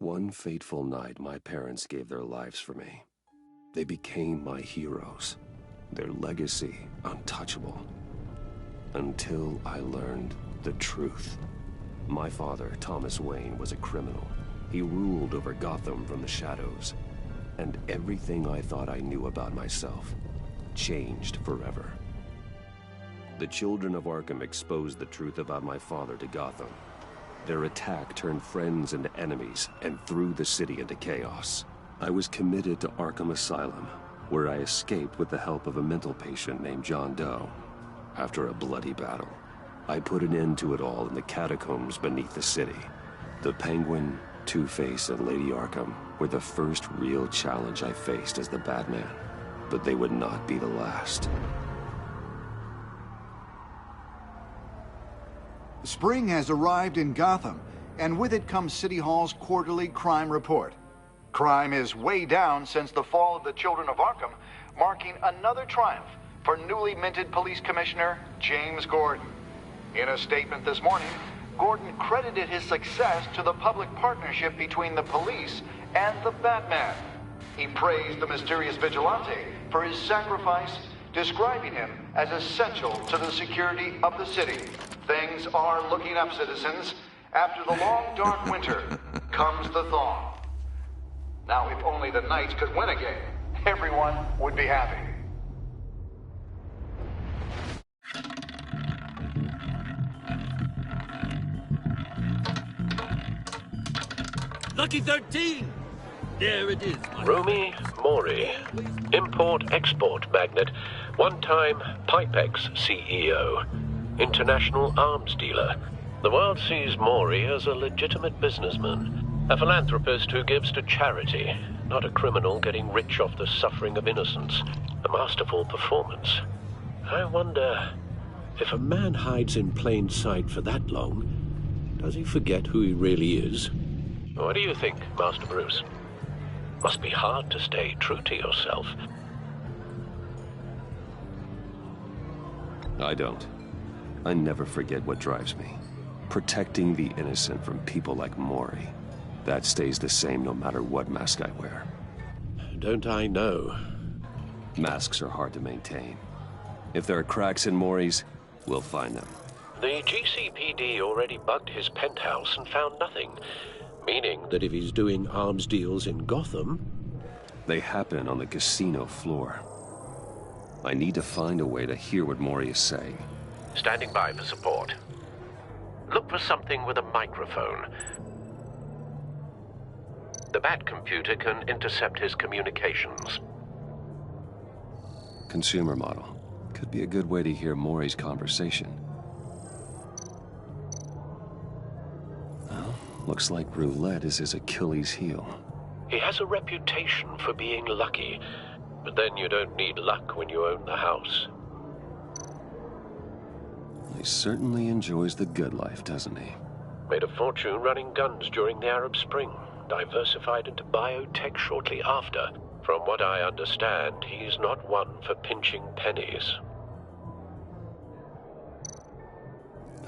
One fateful night, my parents gave their lives for me. They became my heroes, their legacy untouchable. Until I learned the truth. My father, Thomas Wayne, was a criminal. He ruled over Gotham from the shadows. And everything I thought I knew about myself changed forever. The children of Arkham exposed the truth about my father to Gotham. Their attack turned friends into enemies and threw the city into chaos. I was committed to Arkham Asylum, where I escaped with the help of a mental patient named John Doe. After a bloody battle, I put an end to it all in the catacombs beneath the city. The Penguin, Two-Face, and Lady Arkham were the first real challenge I faced as the Batman, but they would not be the last. Spring has arrived in Gotham, and with it comes City Hall's quarterly crime report. Crime is way down since the fall of the Children of Arkham, marking another triumph for newly minted Police Commissioner James Gordon. In a statement this morning, Gordon credited his success to the public partnership between the police and the Batman. He praised the mysterious vigilante for his sacrifice, describing him as essential to the security of the city. Things are looking up, citizens. After the long, dark winter comes the thaw. Now, if only the Knights could win a game, everyone would be happy. Lucky 13! There it is. Romy Mori, import-export magnate, one-time Pipex CEO, international arms dealer. The world sees Mori as a legitimate businessman, a philanthropist who gives to charity, not a criminal getting rich off the suffering of innocence. A masterful performance. I wonder, if a man hides in plain sight for that long, does he forget who he really is? What do you think, Master Bruce? Must be hard to stay true to yourself. I don't. I never forget what drives me. Protecting the innocent from people like Mori. That stays the same no matter what mask I wear. Don't I know? Masks are hard to maintain. If there are cracks in Mori's, we'll find them. The GCPD already bugged his penthouse and found nothing. Meaning that if he's doing arms deals in Gotham... They happen on the casino floor. I need to find a way to hear what Mori is saying. Standing by for support. Look for something with a microphone. The Bat computer can intercept his communications. Consumer model. Could be a good way to hear Mori's conversation. Well, looks like roulette is his Achilles heel. He has a reputation for being lucky, but then you don't need luck when you own the house. He certainly enjoys the good life, doesn't he? Made a fortune running guns during the Arab Spring, diversified into biotech shortly after. From what I understand, he's not one for pinching pennies.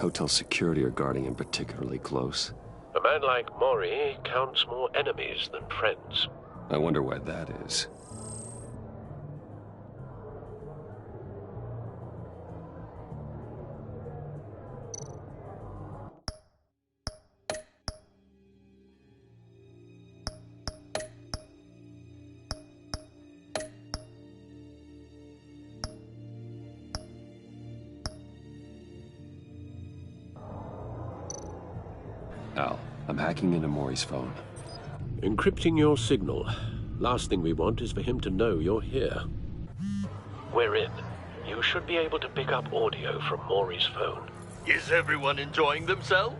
Hotel security are guarding him particularly close. A man like Mori counts more enemies than friends. I wonder why that is. Al, I'm hacking into Mori's phone. Encrypting your signal. Last thing we want is for him to know you're here. We're in. You should be able to pick up audio from Mori's phone. Is everyone enjoying themselves?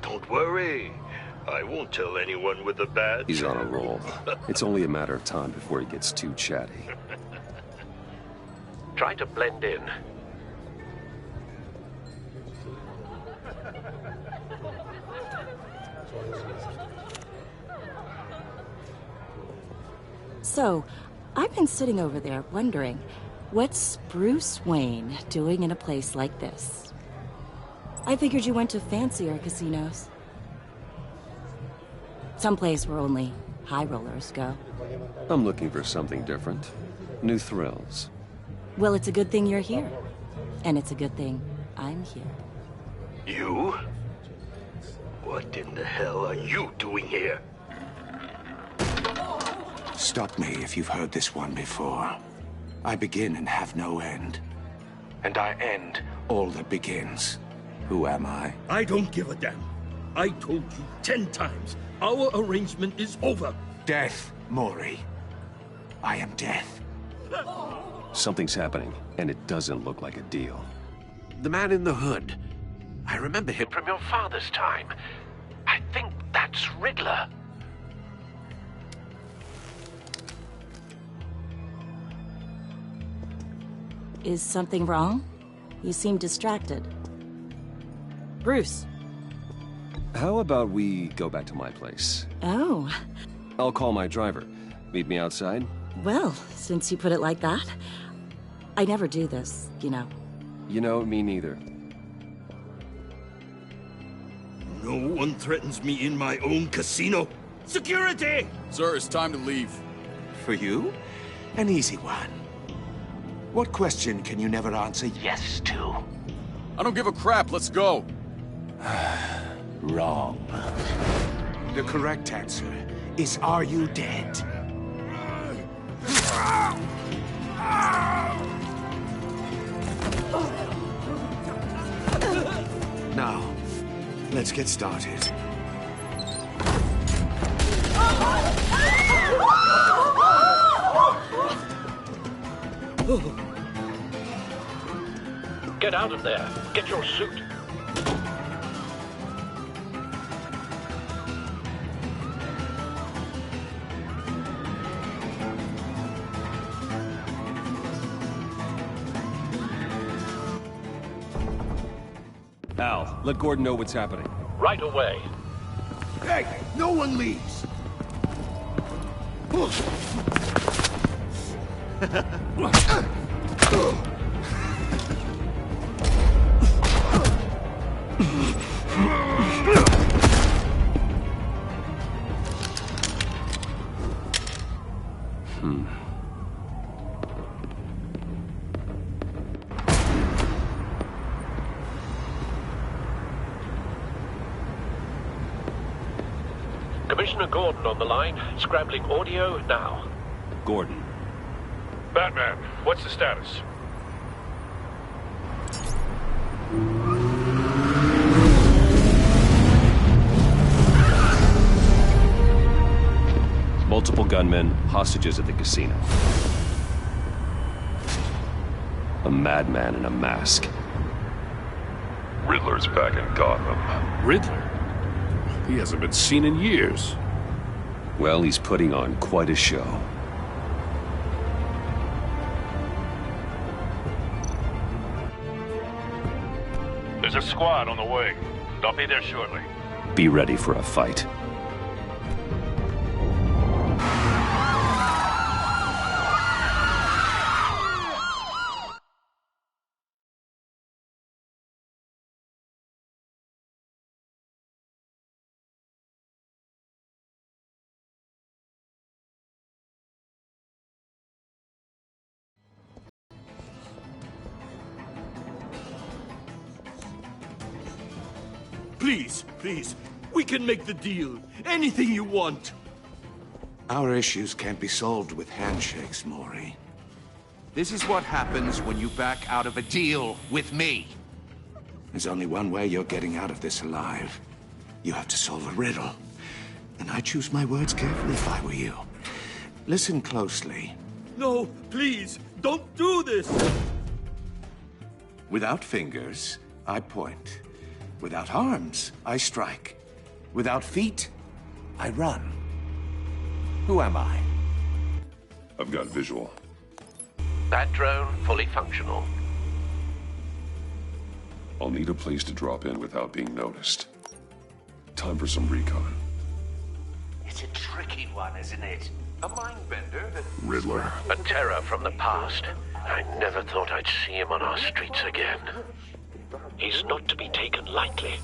Don't worry. I won't tell anyone with the badge. He's on a roll. It's only a matter of time before he gets too chatty. Try to blend in. So, I've been sitting over there wondering, what's Bruce Wayne doing in a place like this? I figured you went to fancier casinos. Someplace where only high rollers go. I'm looking for something different. New thrills. Well, it's a good thing you're here. And it's a good thing I'm here. You? What in the hell are you doing here? Stop me if you've heard this one before. I begin and have no end. And I end all that begins. Who am I? I don't give a damn. I told you 10 times. Our arrangement is over. Death, Maury. I am death. Something's happening, and it doesn't look like a deal. The man in the hood. I remember him from your father's time. I think that's Riddler. Is something wrong? You seem distracted. Bruce. How about we go back to my place? Oh. I'll call my driver. Meet me outside? Well, since you put it like that. I never do this, you know. You know, me neither. No one threatens me in my own casino. Security! Sir, it's time to leave. For you? An easy one. What question can you never answer yes to? I don't give a crap, let's go. Wrong. The correct answer is, are you dead? Now, let's get started. Get out of there. Get your suit. Al, let Gordon know what's happening. Right away. Hey, no one leaves! Commissioner Gordon on the line. Scrambling audio now. Gordon. Batman, what's the status? Multiple gunmen, hostages at the casino. A madman in a mask. Riddler's back in Gotham. Riddler? He hasn't been seen in years. Well, he's putting on quite a show. There's a squad on the way. They'll be there shortly. Be ready for a fight. Please, please, we can make the deal. Anything you want. Our issues can't be solved with handshakes, Maury. This is what happens when you back out of a deal with me. There's only one way you're getting out of this alive. You have to solve a riddle. And I choose my words carefully if I were you. Listen closely. No, please, don't do this. Without fingers, I point. Without arms, I strike. Without feet, I run. Who am I? I've got visual. That drone fully functional. I'll need a place to drop in without being noticed. Time for some recon. It's a tricky one, isn't it? A mind bender that... Riddler. A terror from the past. I never thought I'd see him on our streets again. He's not to be taken lightly.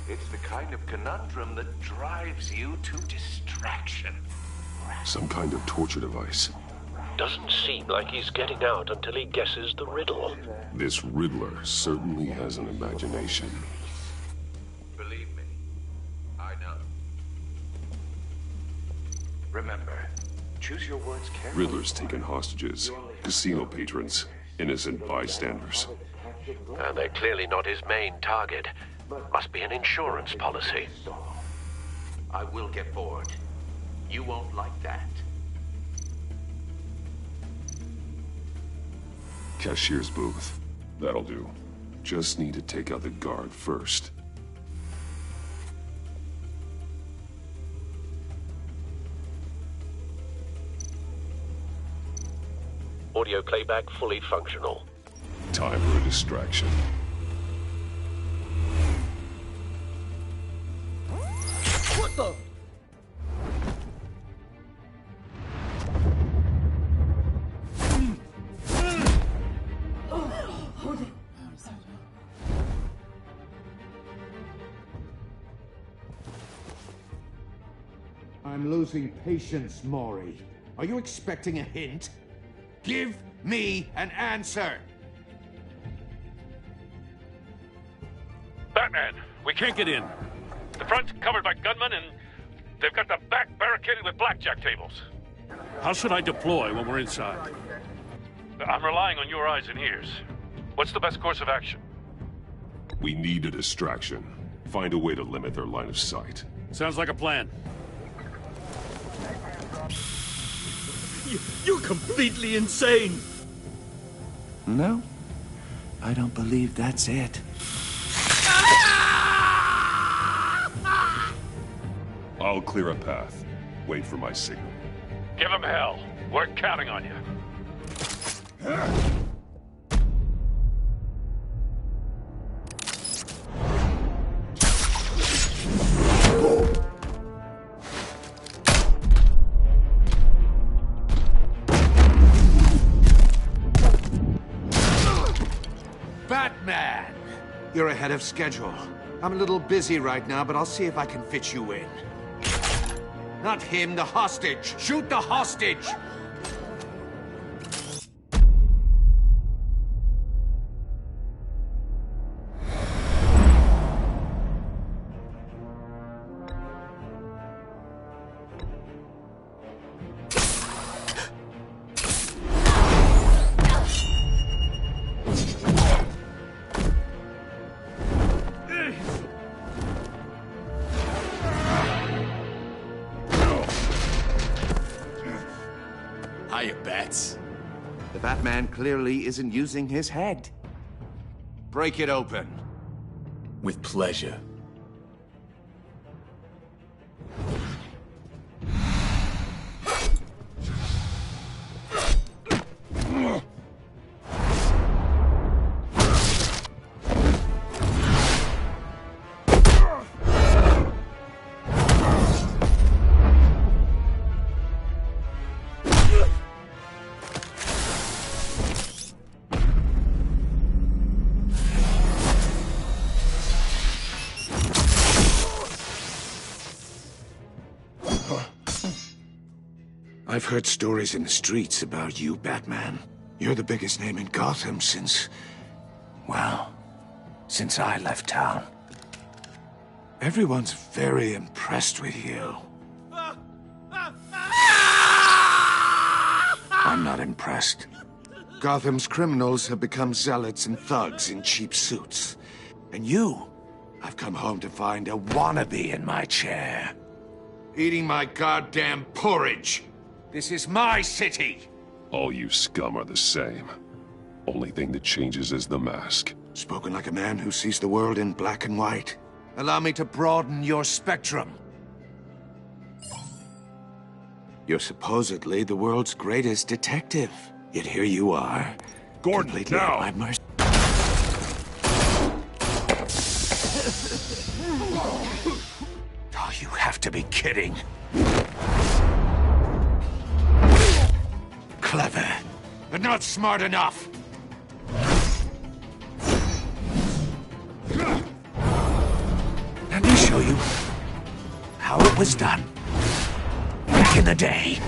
It's the kind of conundrum that drives you to distraction. Some kind of torture device. Doesn't seem like he's getting out until he guesses the riddle. This Riddler certainly has an imagination. Believe me, I know. Remember, choose your words carefully. Riddler's taken hostages, casino patrons, innocent bystanders. And they're clearly not his main target. Must be an insurance policy. I will get bored. You won't like that. Cashier's booth. That'll do. Just need to take out the guard first. Audio playback fully functional. Time for a distraction. What the? I'm losing patience, Maury. Are you expecting a hint? Give me an answer! Batman, we can't get in. The front's covered by gunmen, and they've got the back barricaded with blackjack tables. How should I deploy when we're inside? I'm relying on your eyes and ears. What's the best course of action? We need a distraction. Find a way to limit their line of sight. Sounds like a plan. You're completely insane! No, I don't believe that's it. I'll clear a path. Wait for my signal. Give him hell. We're counting on you. Batman! You're ahead of schedule. I'm a little busy right now, but I'll see if I can fit you in. Not him, the hostage! Shoot the hostage! Hiya, Bats. The Batman clearly isn't using his head. Break it open. With pleasure. I've heard stories in the streets about you, Batman. You're the biggest name in Gotham since... well, since I left town. Everyone's very impressed with you. I'm not impressed. Gotham's criminals have become zealots and thugs in cheap suits. And you, I've come home to find a wannabe in my chair. Eating my goddamn porridge. This is my city! All you scum are the same. Only thing that changes is the mask. Spoken like a man who sees the world in black and white. Allow me to broaden your spectrum. You're supposedly the world's greatest detective. Yet here you are. Gordon, completely now! at my mercy. Oh, you have to be kidding. Clever, but not smart enough. And you how it was done back in the day.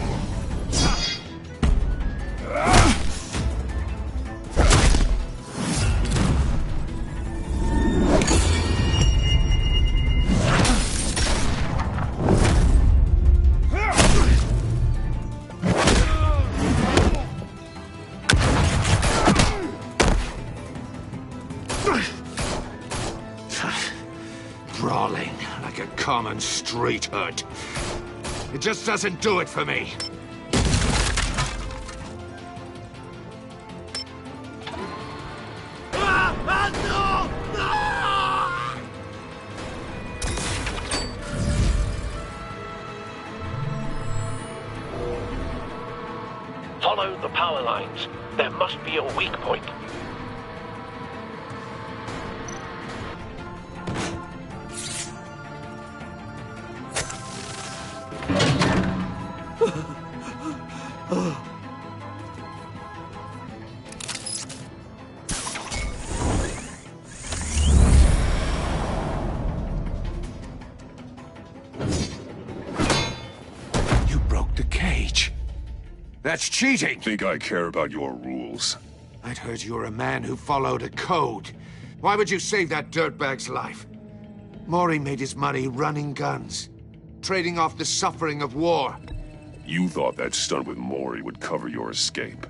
Brawling like a common street hood. It just doesn't do it for me. Follow the power lines. There must be a weak point. You broke the cage. That's cheating! Think I care about your rules? I'd heard you were a man who followed a code. Why would you save that dirtbag's life? Maury made his money running guns, trading off the suffering of war. You thought that stunt with Maury would cover your escape.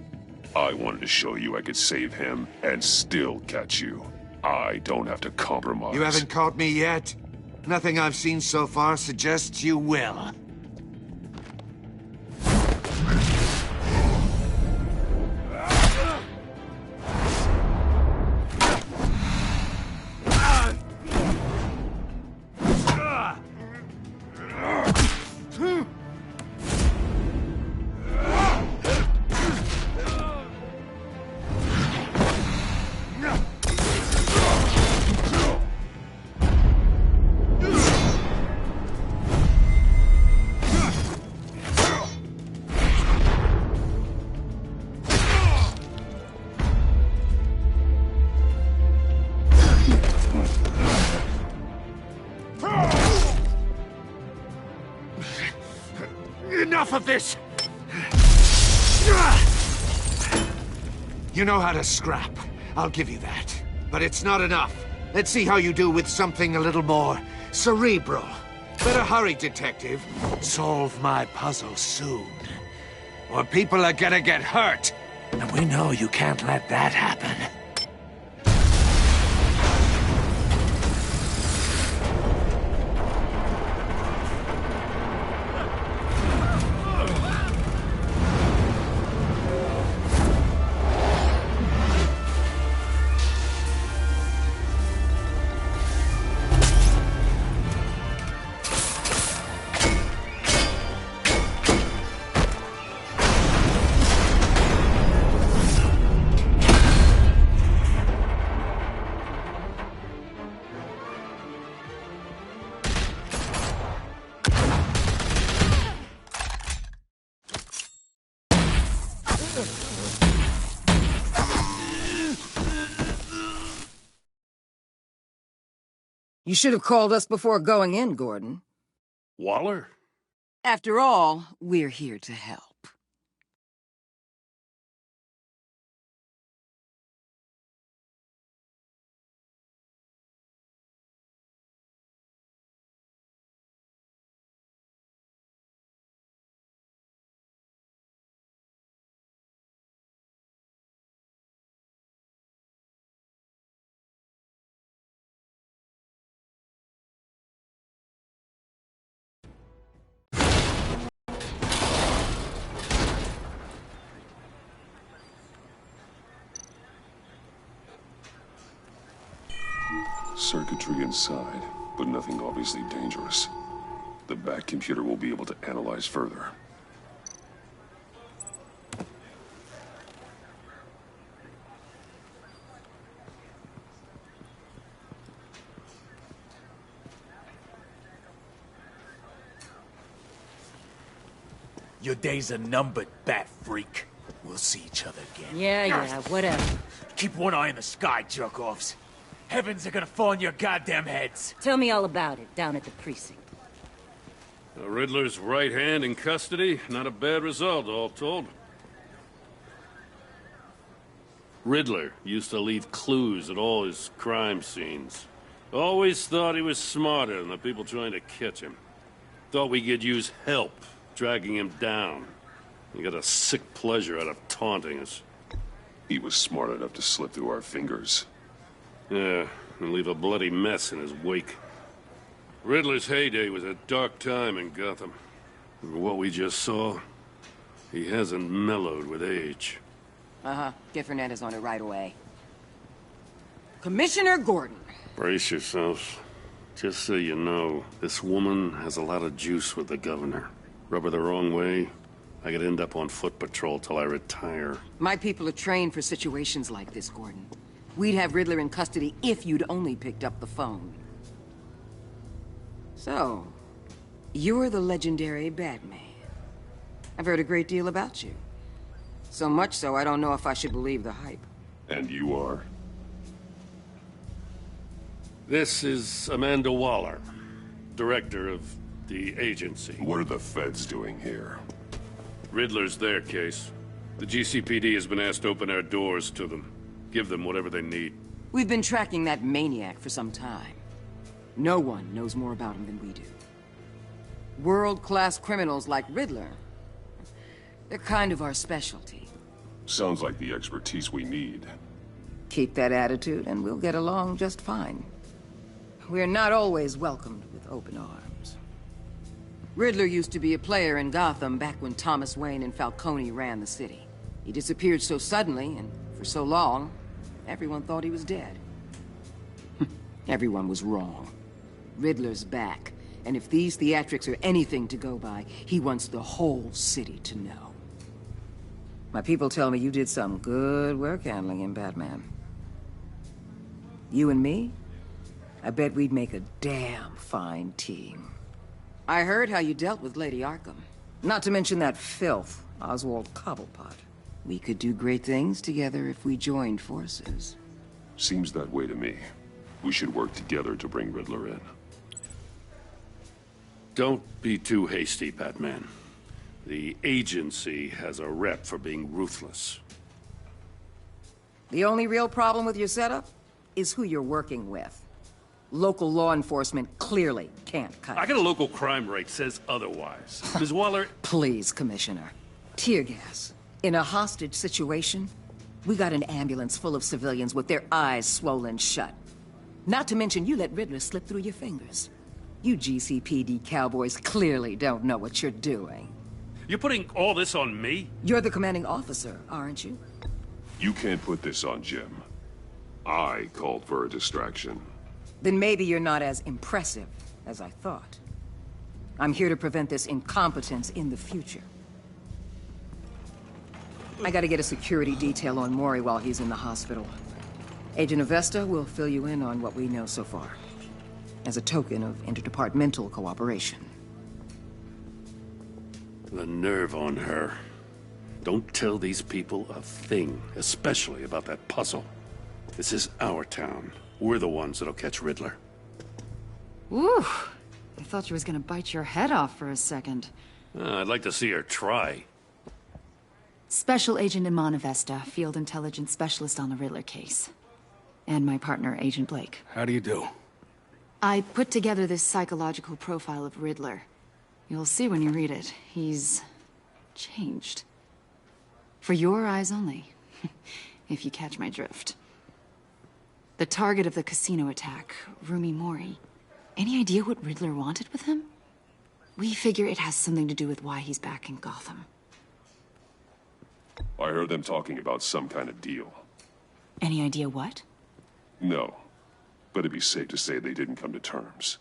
I wanted to show you I could save him and still catch you. I don't have to compromise. You haven't caught me yet. Nothing I've seen so far suggests you will. Enough of this! You know how to scrap. I'll give you that. But it's not enough. Let's see how you do with something a little more cerebral. Better hurry, detective. Solve my puzzle soon. Or people are gonna get hurt. And we know you can't let that happen. You should have called us before going in, Gordon. Waller? After all, we're here to help. Circuitry inside, but nothing obviously dangerous. The back computer will be able to analyze further. Your days are numbered, bat freak. We'll see each other again. Yeah, whatever. Keep one eye in the sky, jerk-offs. Heavens are gonna fall on your goddamn heads. Tell me all about it down at the precinct. Riddler's right hand in custody. Not a bad result, all told. Riddler used to leave clues at all his crime scenes. Always thought he was smarter than the people trying to catch him. Thought we could use help, dragging him down. He got a sick pleasure out of taunting us. He was smart enough to slip through our fingers. Yeah, and leave a bloody mess in his wake. Riddler's heyday was a dark time in Gotham. For what we just saw, he hasn't mellowed with age. Uh-huh. Get Fernandez on it right away. Commissioner Gordon. Brace yourselves. Just so you know, this woman has a lot of juice with the governor. Rub her the wrong way, I could end up on foot patrol till I retire. My people are trained for situations like this, Gordon. We'd have Riddler in custody if you'd only picked up the phone. So, you're the legendary Batman. I've heard a great deal about you. So much so, I don't know if I should believe the hype. And you are? This is Amanda Waller, director of the agency. What are the feds doing here? Riddler's their case. The GCPD has been asked to open our doors to them. Give them whatever they need. We've been tracking that maniac for some time. No one knows more about him than we do. World-class criminals like Riddler, they're kind of our specialty. Sounds like the expertise we need. Keep that attitude and we'll get along just fine. We're not always welcomed with open arms. Riddler used to be a player in Gotham back when Thomas Wayne and Falcone ran the city. He disappeared so suddenly and for so long, everyone thought he was dead. Everyone was wrong. Riddler's back, and if these theatrics are anything to go by, he wants the whole city to know. My people tell me you did some good work handling him, Batman. You and me? I bet we'd make a damn fine team. I heard how you dealt with Lady Arkham. Not to mention that filth, Oswald Cobblepot. We could do great things together if we joined forces. Seems that way to me. We should work together to bring Riddler in. Don't be too hasty, Batman. The agency has a rep for being ruthless. The only real problem with your setup is who you're working with. Local law enforcement clearly can't cut it. I got a local crime rate says otherwise. Ms. Waller... Please, Commissioner. Tear gas. In a hostage situation, we got an ambulance full of civilians with their eyes swollen shut. Not to mention you let Riddler slip through your fingers. You GCPD cowboys clearly don't know what you're doing. You're putting all this on me? You're the commanding officer, aren't you? You can't put this on Jim. I called for a distraction. Then maybe you're not as impressive as I thought. I'm here to prevent this incompetence in the future. I gotta get a security detail on Maury while he's in the hospital. Agent Avesta will fill you in on what we know so far, as a token of interdepartmental cooperation. The nerve on her. Don't tell these people a thing, especially about that puzzle. This is our town. We're the ones that'll catch Riddler. Ooh, I thought you was gonna bite your head off for a second. I'd like to see her try. Special Agent Iman Avesta, Field Intelligence Specialist on the Riddler case. And my partner, Agent Blake. How do you do? I put together this psychological profile of Riddler. You'll see when you read it. He's changed. For your eyes only, if you catch my drift. The target of the casino attack, Rumi Mori. Any idea what Riddler wanted with him? We figure it has something to do with why he's back in Gotham. I heard them talking about some kind of deal. Any idea what? No, but it'd be safe to say they didn't come to terms.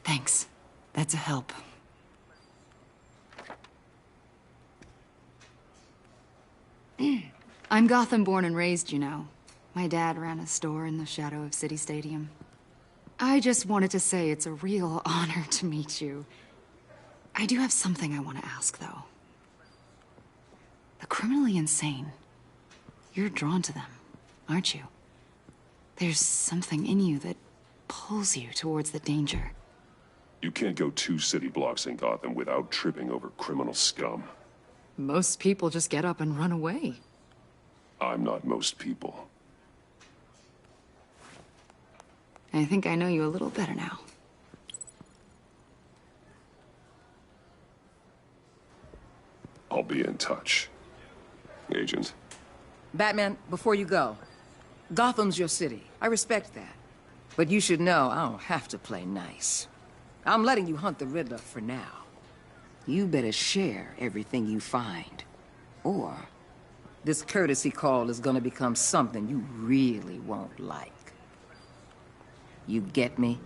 Thanks. That's a help. I'm Gotham born and raised, you know. My dad ran a store in the shadow of City Stadium. I just wanted to say it's a real honor to meet you. I do have something I want to ask, though. The criminally insane. You're drawn to them, aren't you? There's something in you that pulls you towards the danger. You can't go 2 city blocks in Gotham without tripping over criminal scum. Most people just get up and run away. I'm not most people. I think I know you a little better now. I'll be in touch. Agent. Batman, before you go, Gotham's your city. I respect that. But you should know I don't have to play nice. I'm letting you hunt the Riddler for now. You better share everything you find. Or this courtesy call is gonna become something you really won't like. You get me?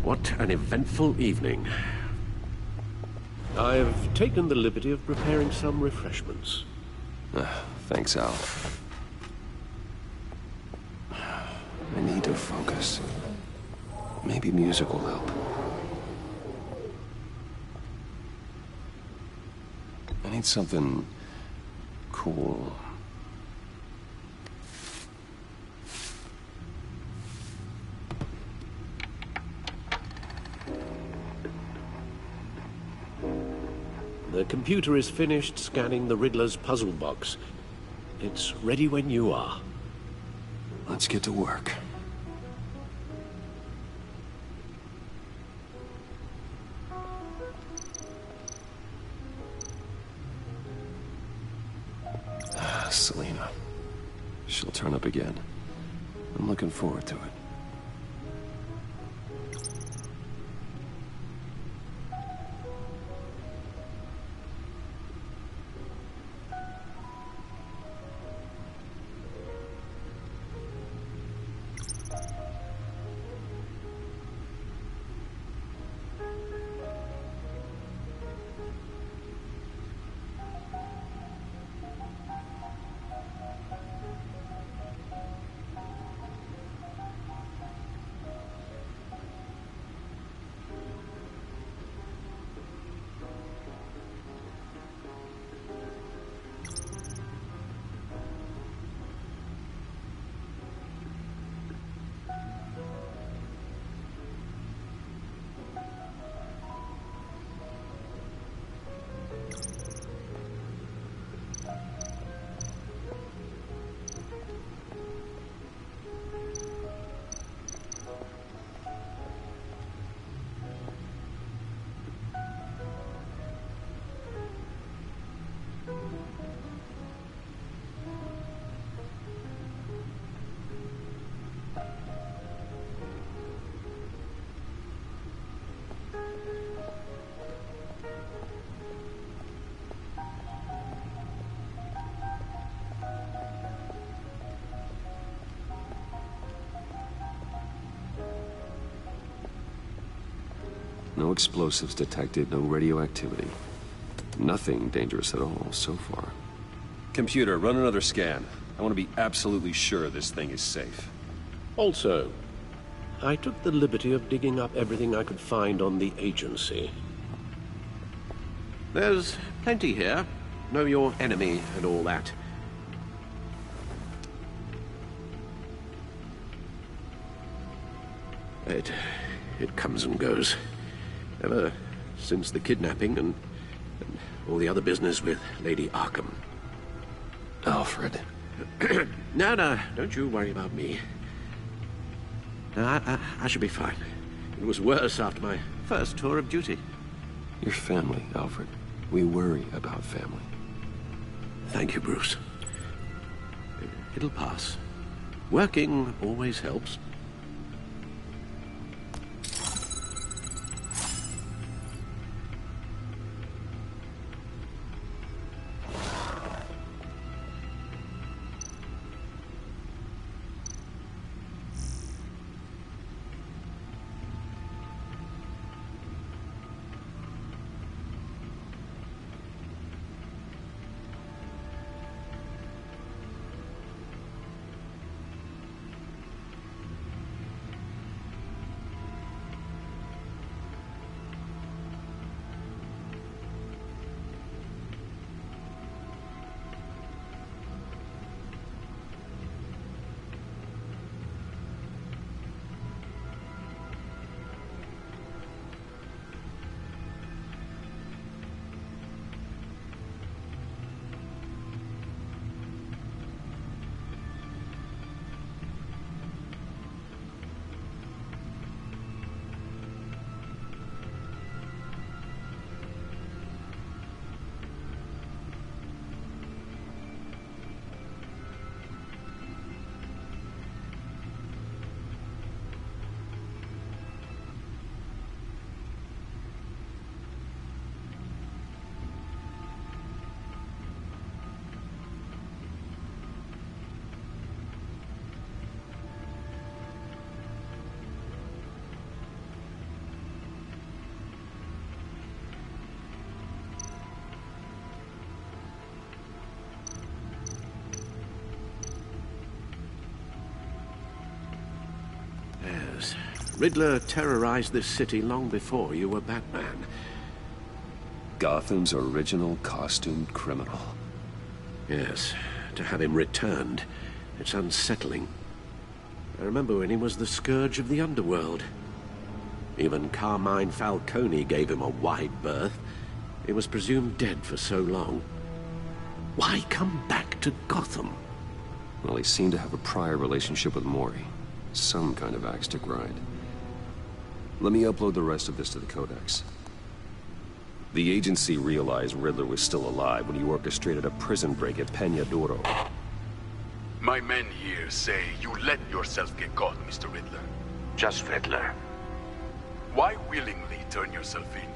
What an eventful evening. I've taken the liberty of preparing some refreshments. Thanks, Al. I need to focus. Maybe music will help. I need something cool. The computer is finished scanning the Riddler's puzzle box. It's ready when you are. Let's get to work. Selena. She'll turn up again. I'm looking forward to it. No explosives detected, no radioactivity. Nothing dangerous at all so far. Computer, run another scan. I want to be absolutely sure this thing is safe. Also, I took the liberty of digging up everything I could find on the agency. There's plenty here. Know your enemy and all that. It comes and goes. Ever since the kidnapping and all the other business with Lady Arkham. Alfred. No, don't you worry about me. No, I should be fine. It was worse after my first tour of duty. Your family, Alfred. We worry about family. Thank you, Bruce. It'll pass. Working always helps. Riddler terrorized this city long before you were Batman. Gotham's original costumed criminal. Yes, to have him returned, it's unsettling. I remember when he was the scourge of the underworld. Even Carmine Falcone gave him a wide berth. He was presumed dead for so long. Why come back to Gotham? Well, he seemed to have a prior relationship with Mori. Some kind of axe to grind. Let me upload the rest of this to the Codex. The agency realized Riddler was still alive when he orchestrated a prison break at Peña Duro. My men here say you let yourself get caught, Mr. Riddler. Just Riddler. Why willingly turn yourself in?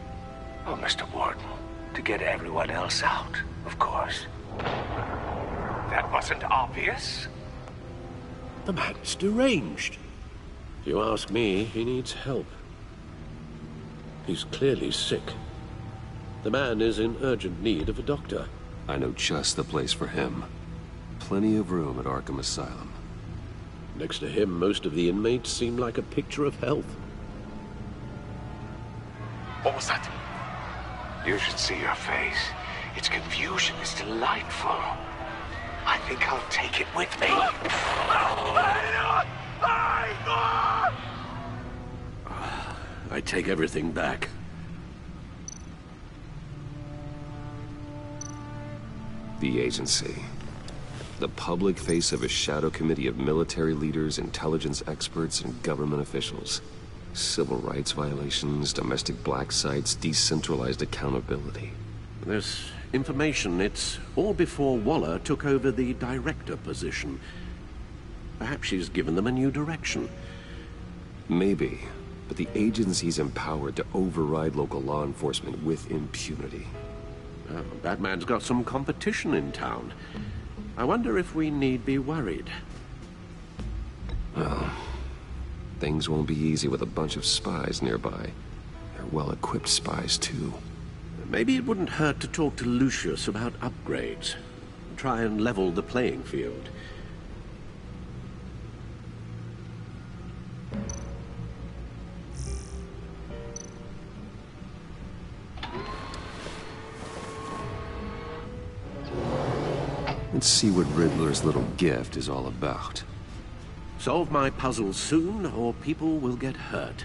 Oh, Mr. Warden, to get everyone else out, of course. That wasn't obvious. The man's deranged. If you ask me, he needs help. He's clearly sick. The man is in urgent need of a doctor. I know just the place for him. Plenty of room at Arkham Asylum. Next to him, most of the inmates seem like a picture of health. What was that? You should see your face. Its confusion is delightful. I think I'll take it with me. I take everything back. The agency. The public face of a shadow committee of military leaders, intelligence experts, and government officials. Civil rights violations, domestic black sites, decentralized accountability. This information, it's all before Waller took over the director position. Perhaps she's given them a new direction. Maybe, but the agency's empowered to override local law enforcement with impunity. Oh, Batman's got some competition in town. I wonder if we need be worried. Well, things won't be easy with a bunch of spies nearby. They're well-equipped spies, too. Maybe it wouldn't hurt to talk to Lucius about upgrades. Try and level the playing field. Let's see what Riddler's little gift is all about. Solve my puzzle soon, or people will get hurt.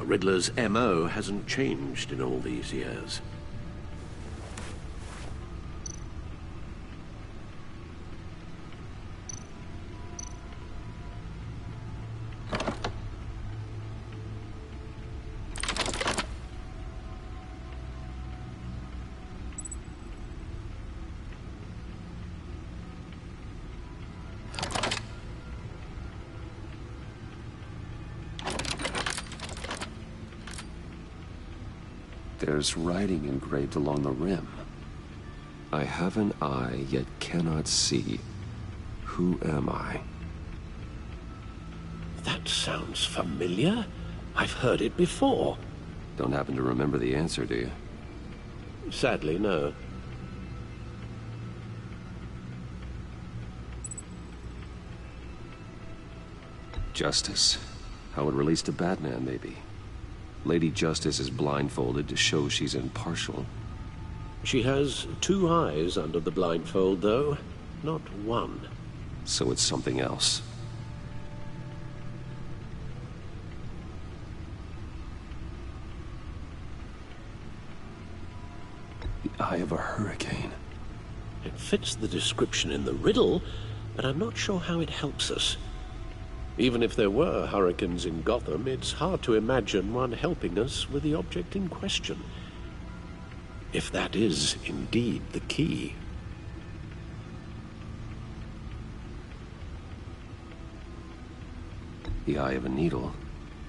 Riddler's M.O. hasn't changed in all these years. There's writing engraved along the rim. I have an eye, yet cannot see. Who am I? That sounds familiar. I've heard it before. Don't happen to remember the answer, do you? Sadly, no. Justice. How it relates to Batman, maybe. Lady Justice is blindfolded to show she's impartial. She has 2 eyes under the blindfold, though, not 1. So it's something else. The eye of a hurricane. It fits the description in the riddle, but I'm not sure how it helps us. Even if there were hurricanes in Gotham, it's hard to imagine one helping us with the object in question. If that is indeed the key. The eye of a needle.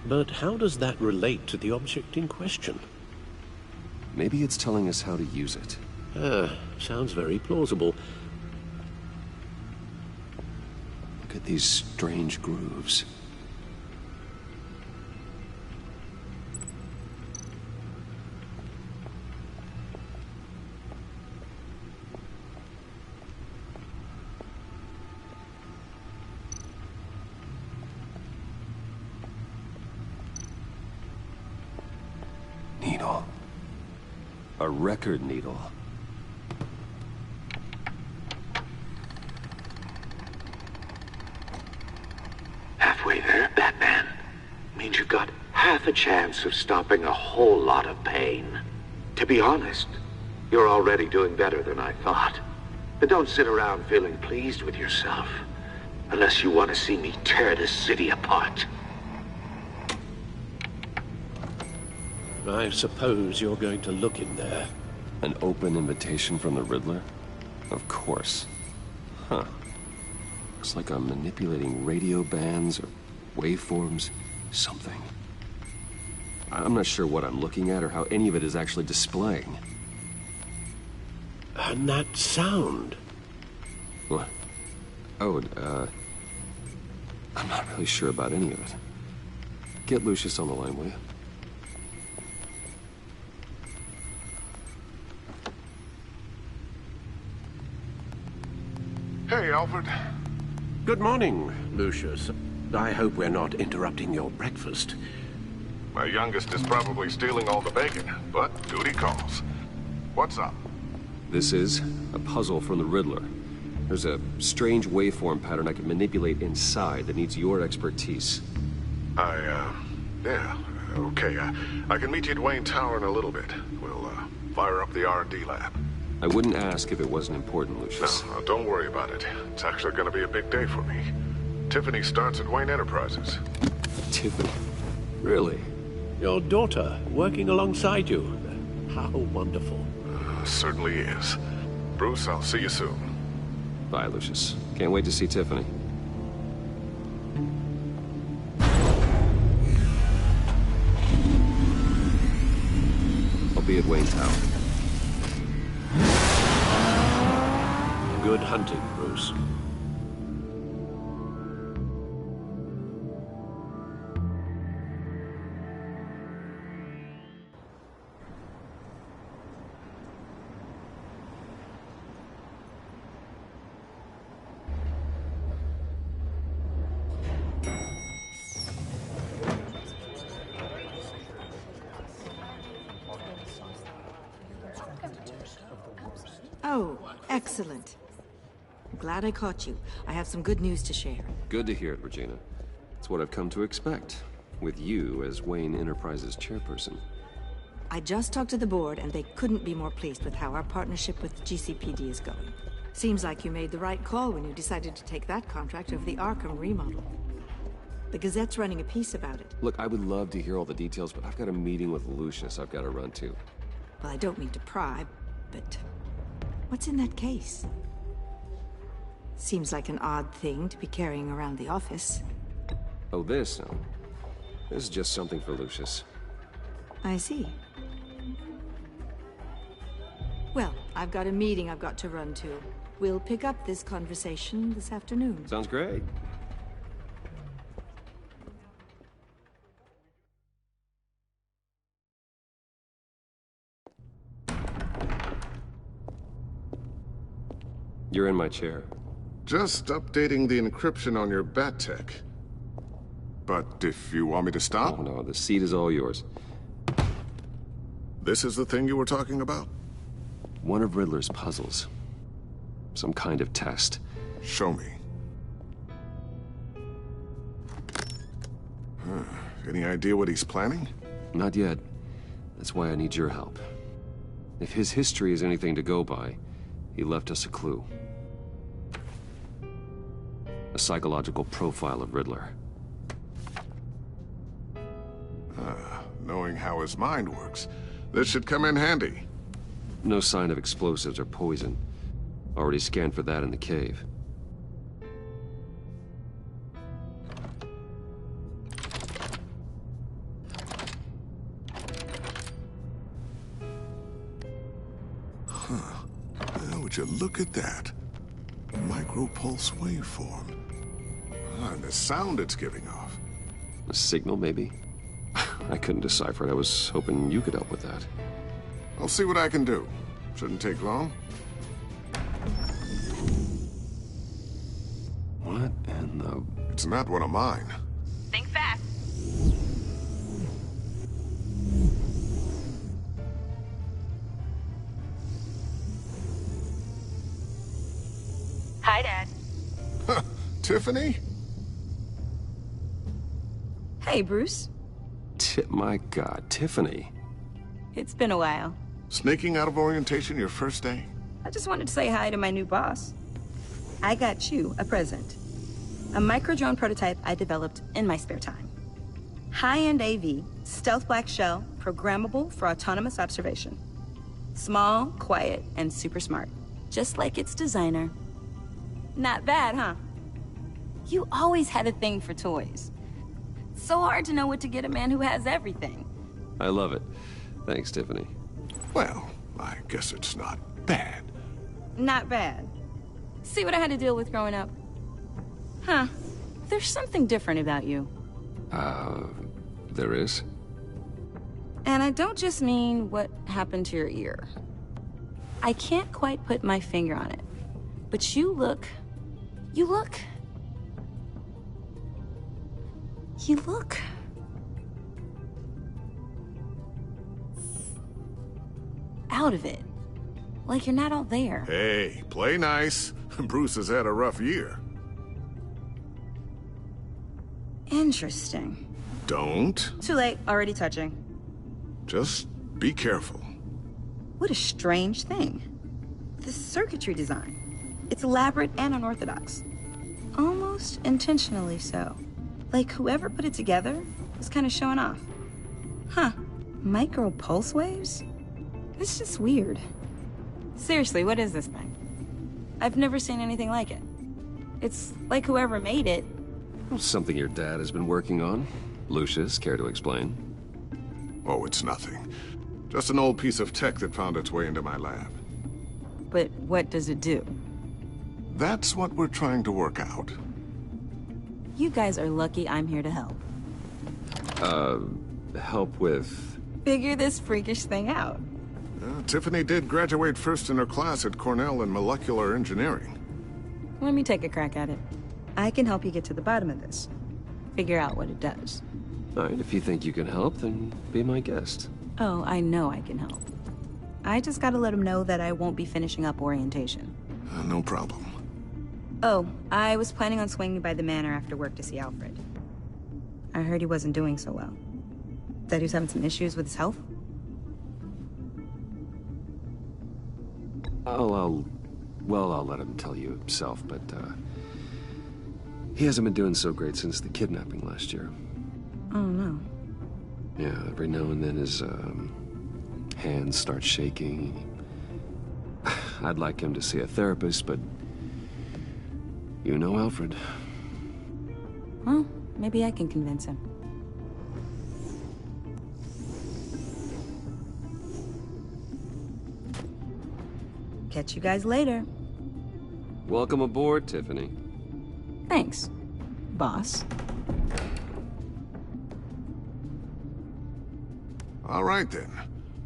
But how does that relate to the object in question? Maybe it's telling us how to use it. Sounds very plausible. Look at these strange grooves. Needle. A record needle. Halfway there, Batman. Means you've got half a chance of stopping a whole lot of pain. To be honest, you're already doing better than I thought. But don't sit around feeling pleased with yourself. Unless you want to see me tear this city apart. I suppose you're going to look in there. An open invitation from the Riddler? Of course. Huh. Looks like I'm manipulating radio bands or waveforms, something. I'm not sure what I'm looking at or how any of it is actually displaying. And that sound. What? Oh, I'm not really sure about any of it. Get Lucius on the line, will you? Hey, Alfred. Good morning, Lucius. I hope we're not interrupting your breakfast. My youngest is probably stealing all the bacon, but duty calls. What's up? This is a puzzle from the Riddler. There's a strange waveform pattern I can manipulate inside that needs your expertise. Yeah, okay. I can meet you at Wayne Tower in a little bit. We'll, fire up the R&D lab. I wouldn't ask if it wasn't important, Lucius. No, don't worry about it. It's actually gonna be a big day for me. Tiffany starts at Wayne Enterprises. Tiffany? Really? Your daughter, working alongside you. How wonderful. Certainly is. Bruce, I'll see you soon. Bye, Lucius. Can't wait to see Tiffany. I'll be at Wayne Tower. Good hunting, Bruce. Oh, excellent. I'm glad I caught you. I have some good news to share. Good to hear it, Regina. It's what I've come to expect, with you as Wayne Enterprises chairperson. I just talked to the board, and they couldn't be more pleased with how our partnership with GCPD is going. Seems like you made the right call when you decided to take that contract over the Arkham remodel. The Gazette's running a piece about it. Look, I would love to hear all the details, but I've got a meeting with Lucius I've got to run to. Well, I don't mean to pry, but what's in that case? Seems like an odd thing to be carrying around the office. Oh, this? No. This is just something for Lucius. I see. Well, I've got a meeting I've got to run to. We'll pick up this conversation this afternoon. Sounds great. You're in my chair. Just updating the encryption on your bat tech. But if you want me to stop... Oh, no, the seat is all yours. This is the thing you were talking about? One of Riddler's puzzles. Some kind of test. Show me. Any idea what he's planning? Not yet. That's why I need your help. If his history is anything to go by, he left us a clue. A psychological profile of Riddler. Knowing how his mind works, this should come in handy. No sign of explosives or poison. Already scanned for that in the cave. Well, would you look at that? Micropulse waveform. And the sound it's giving off. A signal, maybe? I couldn't decipher it. I was hoping you could help with that. I'll see what I can do. Shouldn't take long. What in the... It's not one of mine. Think fast. Hi, Dad. Tiffany? Hey, Bruce. My God, Tiffany. It's been a while. Sneaking out of orientation your first day? I just wanted to say hi to my new boss. I got you a present. A micro-drone prototype I developed in my spare time. High-end AV, stealth black shell, programmable for autonomous observation. Small, quiet, and super smart. Just like its designer. Not bad, huh? You always had a thing for toys. So hard to know what to get a man who has everything. I love it. Thanks, Tiffany. Well, I guess it's not bad. Not bad. See what I had to deal with growing up? Huh. There's something different about you. There is? And I don't just mean what happened to your ear. I can't quite put my finger on it. But you look out of it. Like you're not all there. Hey, play nice. Bruce has had a rough year. Interesting. Don't. Too late, already touching. Just be careful. What a strange thing. The circuitry design. It's elaborate and unorthodox. Almost intentionally so. Like whoever put it together was kind of showing off. Huh. Micro pulse waves? It's just weird. Seriously, what is this thing? I've never seen anything like it. It's like whoever made it... Something your dad has been working on. Lucius, care to explain? Oh, it's nothing. Just an old piece of tech that found its way into my lab. But what does it do? That's what we're trying to work out. You guys are lucky I'm here to help. Help with... Figure this freakish thing out. Tiffany did graduate first in her class at Cornell in molecular engineering. Let me take a crack at it. I can help you get to the bottom of this. Figure out what it does. All right, if you think you can help, then be my guest. Oh, I know I can help. I just gotta let him know that I won't be finishing up orientation. No problem. Oh, I was planning on swinging by the manor after work to see Alfred. I heard he wasn't doing so well. That he was having some issues with his health? I'll let him tell you himself, but, he hasn't been doing so great since the kidnapping last year. Oh, no. Yeah, every now and then his, hands start shaking. I'd like him to see a therapist, but... You know Alfred. Well, maybe I can convince him. catch you guys later. Welcome aboard, Tiffany. Thanks, boss. All right, then.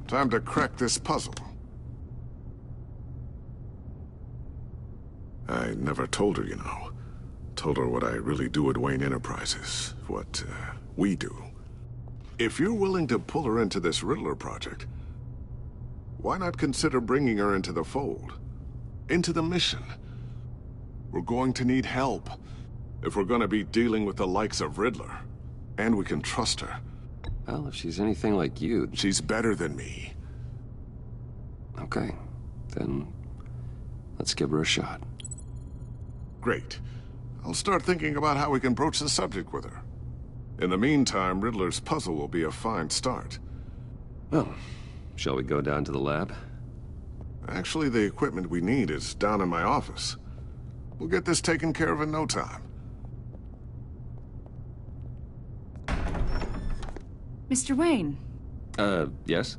Time to crack this puzzle. I never told her, you know. Told her what I really do at Wayne Enterprises. What, we do. If you're willing to pull her into this Riddler project, why not consider bringing her into the fold? Into the mission? We're going to need help if we're going to be dealing with the likes of Riddler. And we can trust her. Well, if she's anything like you... She's better than me. Okay, then let's give her a shot. Great. I'll start thinking about how we can broach the subject with her. In the meantime, Riddler's puzzle will be a fine start. Well, shall we go down to the lab? Actually, the equipment we need is down in my office. We'll get this taken care of in no time. Mr. Wayne. Yes?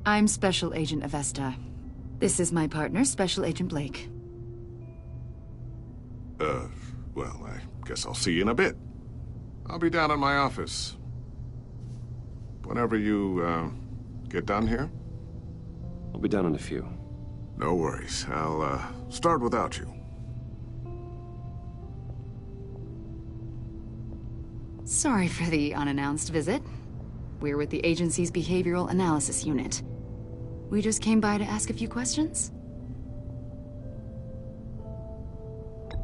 I'm Special Agent Avesta. This is my partner, Special Agent Blake. Well, I guess I'll see you in a bit. I'll be down in my office. Whenever you, get done here? I'll be down in a few. No worries. I'll, start without you. Sorry for the unannounced visit. We're with the agency's Behavioral Analysis Unit. We just came by to ask a few questions.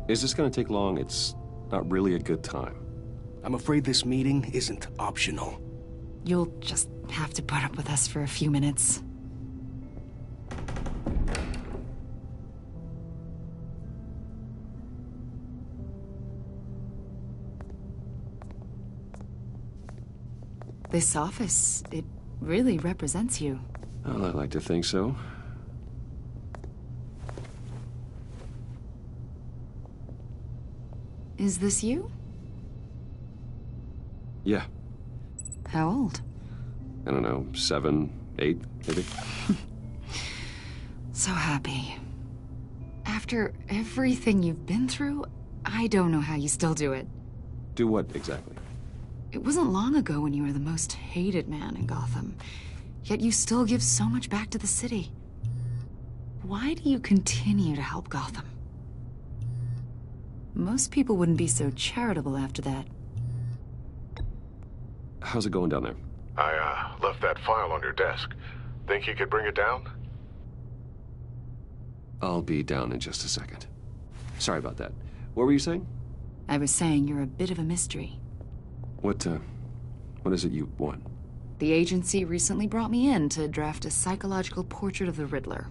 Is this gonna take long? It's not really a good time. I'm afraid this meeting isn't optional. You'll just have to put up with us for a few minutes. This office, it really represents you. Well, I like to think so. Is this you? Yeah. How old? I don't know, 7, 8, maybe? So happy. After everything you've been through, I don't know how you still do it. Do what, exactly? It wasn't long ago when you were the most hated man in Gotham, yet you still give so much back to the city. Why do you continue to help Gotham? Most people wouldn't be so charitable after that. How's it going down there? I, left that file on your desk. Think you could bring it down? I'll be down in just a second. Sorry about that. What were you saying? I was saying you're a bit of a mystery. What is it you want? The agency recently brought me in to draft a psychological portrait of the Riddler.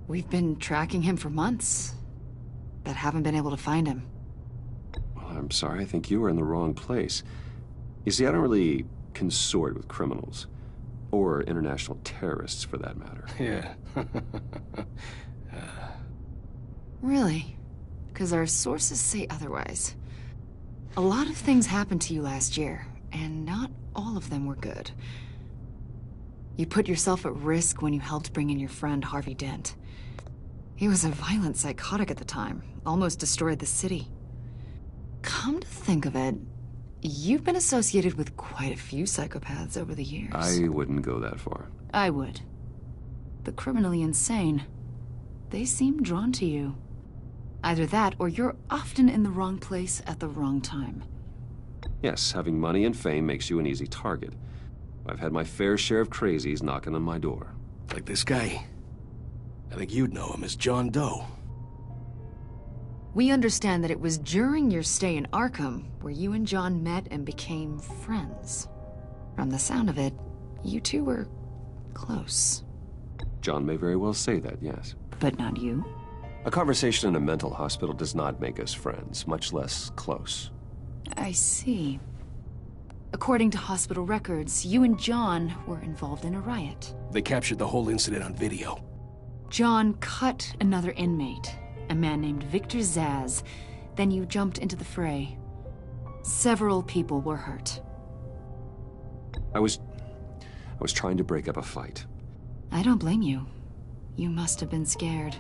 We've been tracking him for months, but haven't been able to find him. Well, I'm sorry, I think you were in the wrong place. You see, I don't really consort with criminals. Or international terrorists, for that matter. Yeah. Really? Because our sources say otherwise. A lot of things happened to you last year, and not all of them were good. You put yourself at risk when you helped bring in your friend Harvey Dent. He was a violent psychotic at the time, almost destroyed the city. Come to think of it, you've been associated with quite a few psychopaths over the years. I wouldn't go that far. I would. The criminally insane. They seem drawn to you. Either that, or you're often in the wrong place at the wrong time. Yes, having money and fame makes you an easy target. I've had my fair share of crazies knocking on my door. Like this guy. I think you'd know him as John Doe. We understand that it was during your stay in Arkham where you and John met and became friends. From the sound of it, you two were close. John may very well say that, yes. But not you? A conversation in a mental hospital does not make us friends, much less close. I see. According to hospital records, you and John were involved in a riot. They captured the whole incident on video. John cut another inmate, a man named Victor Zaz. Then you jumped into the fray. Several people were hurt. I was trying to break up a fight. I don't blame you. You must have been scared.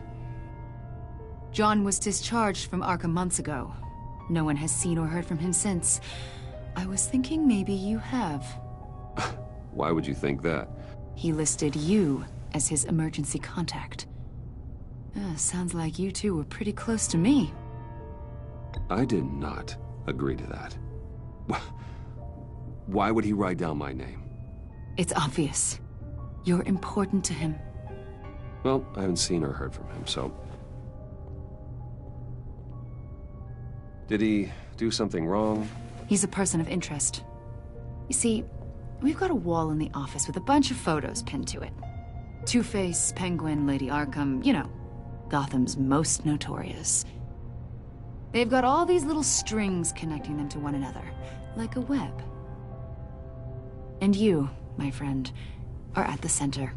John was discharged from Arkham months ago. No one has seen or heard from him since. I was thinking maybe you have. Why would you think that? He listed you as his emergency contact. Sounds like you two were pretty close to me. I did not agree to that. Why would he write down my name? It's obvious. You're important to him. Well, I haven't seen or heard from him, so... Did he do something wrong? He's a person of interest. You see, we've got a wall in the office with a bunch of photos pinned to it. Two-Face, Penguin, Lady Arkham, you know, Gotham's most notorious. They've got all these little strings connecting them to one another, like a web. And you, my friend, are at the center.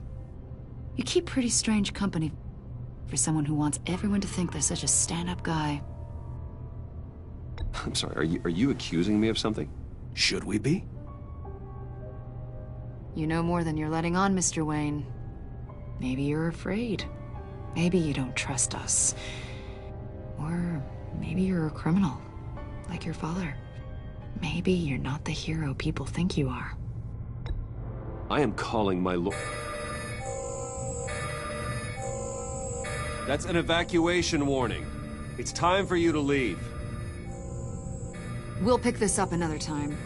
You keep pretty strange company for someone who wants everyone to think they're such a stand-up guy. I'm sorry, are you accusing me of something? Should we be? You know more than you're letting on, Mr. Wayne. Maybe you're afraid. Maybe you don't trust us. Or maybe you're a criminal, like your father. Maybe you're not the hero people think you are. I am calling my lord. That's an evacuation warning. It's time for you to leave. We'll pick this up another time.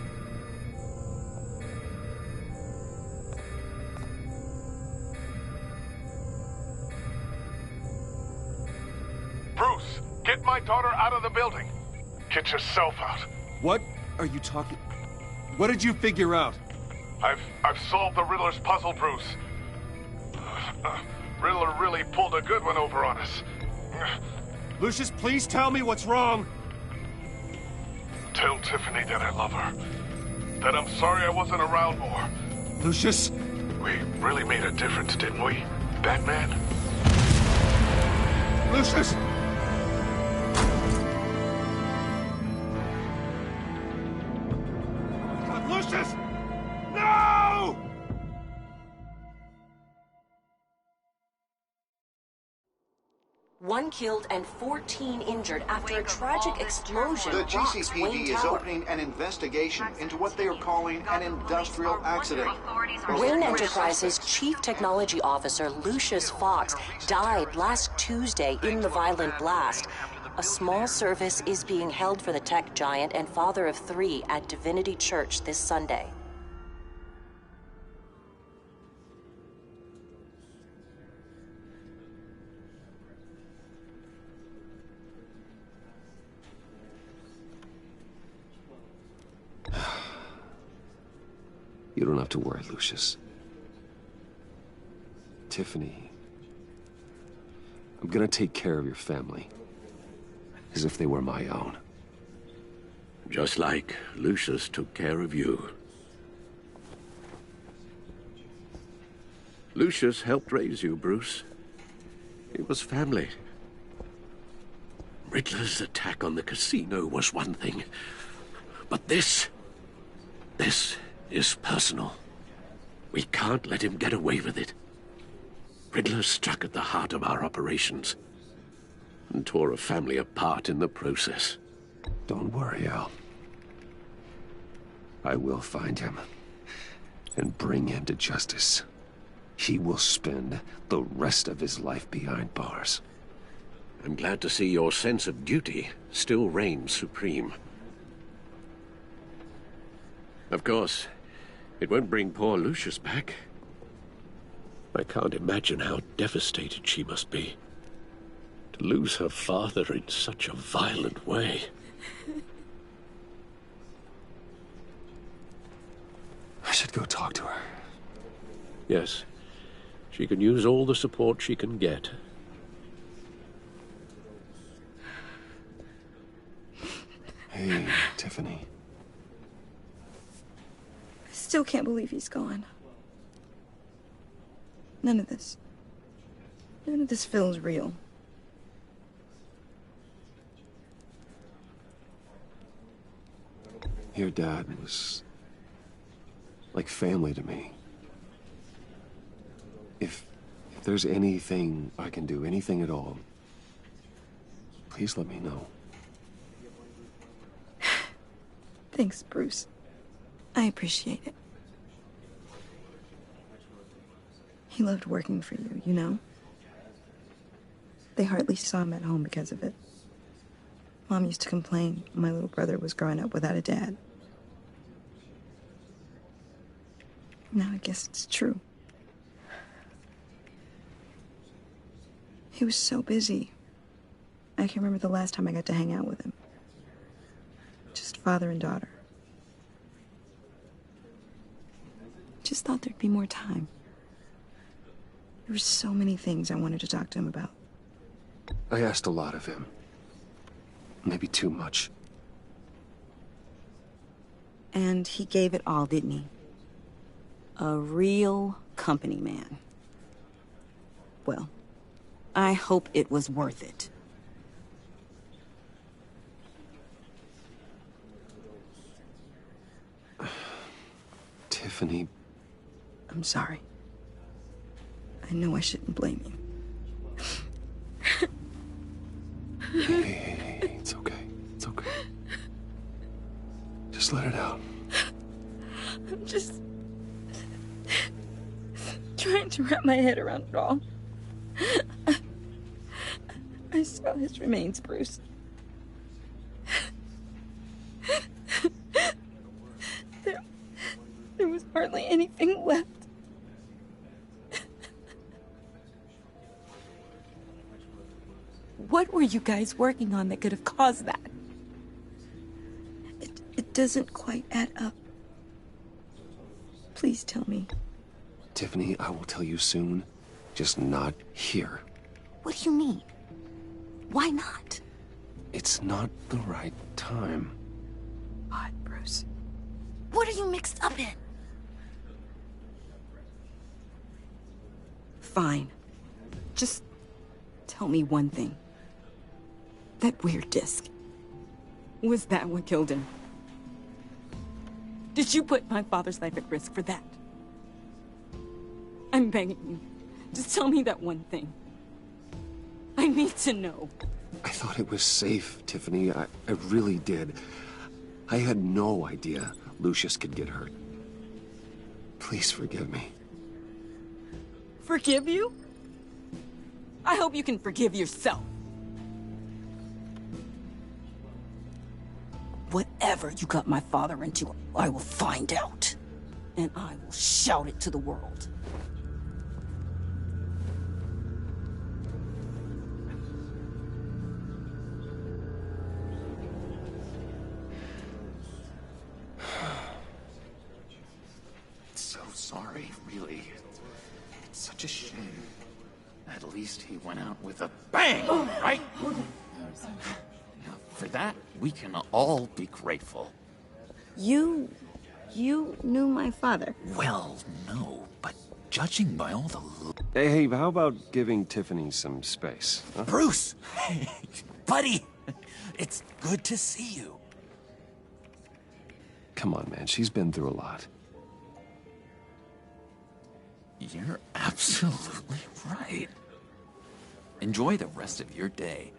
Bruce, get my daughter out of the building. Get yourself out. What are you talking... What did you figure out? I've solved the Riddler's puzzle, Bruce. Riddler really pulled a good one over on us. Lucius, please tell me what's wrong. Tell Tiffany that I love her. That I'm sorry I wasn't around more. Lucius? We really made a difference, didn't we, Batman? Lucius! God, Lucius! No! One killed and 14 injured after a tragic explosion. The rocks GCPD Wayne is Tower. opening an investigation into what they are calling an industrial accident. Wayne Enterprises' Chief Technology Officer, Lucius Fox, died last Tuesday in the violent blast. A small service is being held for the tech giant and father of 3 at Divinity Church this Sunday. You don't have to worry, Lucius. Tiffany, I'm gonna take care of your family. As if they were my own. Just like Lucius took care of you. Lucius helped raise you, Bruce. It was family. Riddler's attack on the casino was one thing. But this is personal. We can't let him get away with it. Riddler struck at the heart of our operations and tore a family apart in the process. Don't worry, Al. I will find him and bring him to justice. He will spend the rest of his life behind bars. I'm glad to see your sense of duty still reigns supreme. Of course, it won't bring poor Lucius back. I can't imagine how devastated she must be. To lose her father in such a violent way. I should go talk to her. Yes, she can use all the support she can get. Hey, Tiffany. I still can't believe he's gone. None of this feels real. Your dad was like family to me. If If there's anything I can do, anything at all, please let me know. Thanks, Bruce. I appreciate it. He loved working for you, you know? They hardly saw him at home because of it. Mom used to complain my little brother was growing up without a dad. Now I guess it's true. He was so busy. I can't remember the last time I got to hang out with him. Just father and daughter. Just thought there'd be more time. There were so many things I wanted to talk to him about. I asked a lot of him. Maybe too much. And he gave it all, didn't he? A real company man. Well, I hope it was worth it. Tiffany. I'm sorry. I know I shouldn't blame you. Hey, it's okay. It's okay. Just let it out. I'm just trying to wrap my head around it all. I saw his remains, Bruce. There was hardly anything left. What were you guys working on that could have caused that? It doesn't quite add up. Please tell me. Tiffany, I will tell you soon. Just not here. What do you mean? Why not? It's not the right time. God, Bruce. What are you mixed up in? Fine. Just tell me one thing. That weird disc. Was that what killed him? Did you put my father's life at risk for that? I'm begging you. Just tell me that one thing. I need to know. I thought it was safe, Tiffany. I really did. I had no idea Lucius could get hurt. Please forgive me. Forgive you? I hope you can forgive yourself. Whatever you got my father into, I will find out. And I will shout it to the world. So sorry, really. It's such a shame. At least he went out with a bang, right? Now, for that, we can all be grateful. You knew my father? Well, no, but judging by all the... Hey, how about giving Tiffany some space? Huh? Bruce! Buddy! It's good to see you. Come on, man. She's been through a lot. You're absolutely right. Enjoy the rest of your day.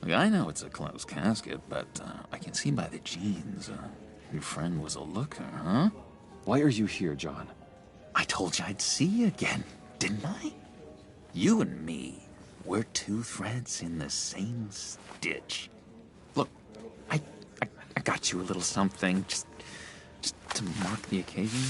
Look, I know it's a closed casket, but I can see by the jeans, your friend was a looker, huh? Why are you here, John? I told you I'd see you again, didn't I? You and me, we're two threads in the same stitch. Look, I got you a little something, just to mark the occasion.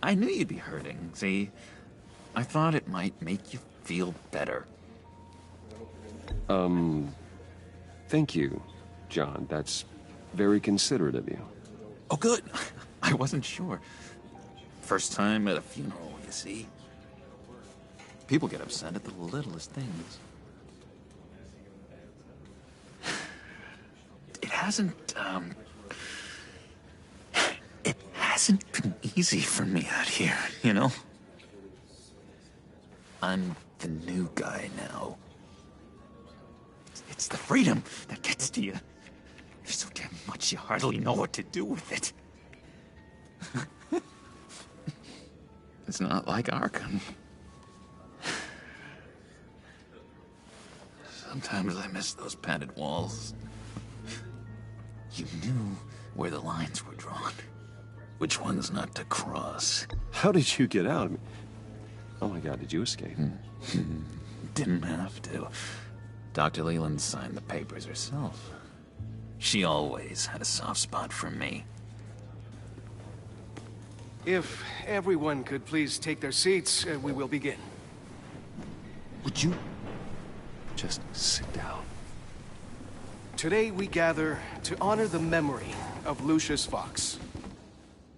I knew you'd be hurting, see? I thought it might make you feel better. Thank you, John. That's very considerate of you. Oh, good. I wasn't sure. First time at a funeral, you see. People get upset at the littlest things. It hasn't hasn't been easy for me out here, you know? I'm the new guy now. It's the freedom that gets to you. There's so damn much you hardly know what to do with it. It's not like Arkham. Sometimes I miss those padded walls. You knew where the lines were drawn. Which ones not to cross. How did you get out? I mean, oh my God, did you escape? Didn't have to. Dr. Leland signed the papers herself. She always had a soft spot for me. If everyone could please take their seats, we will begin. Would you? Just sit down. Today we gather to honor the memory of Lucius Fox.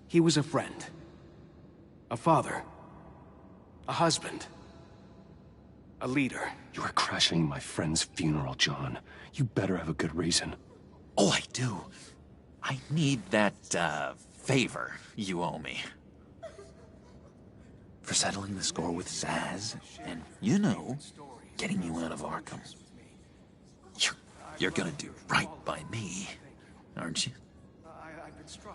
He was a friend, a father, a husband, a leader. You are crashing my friend's funeral, John. You better have a good reason. Oh, I do. I need that, favor you owe me. For settling the score with Zaz, and, you know, getting you out of Arkham. You're gonna do right by me, aren't you?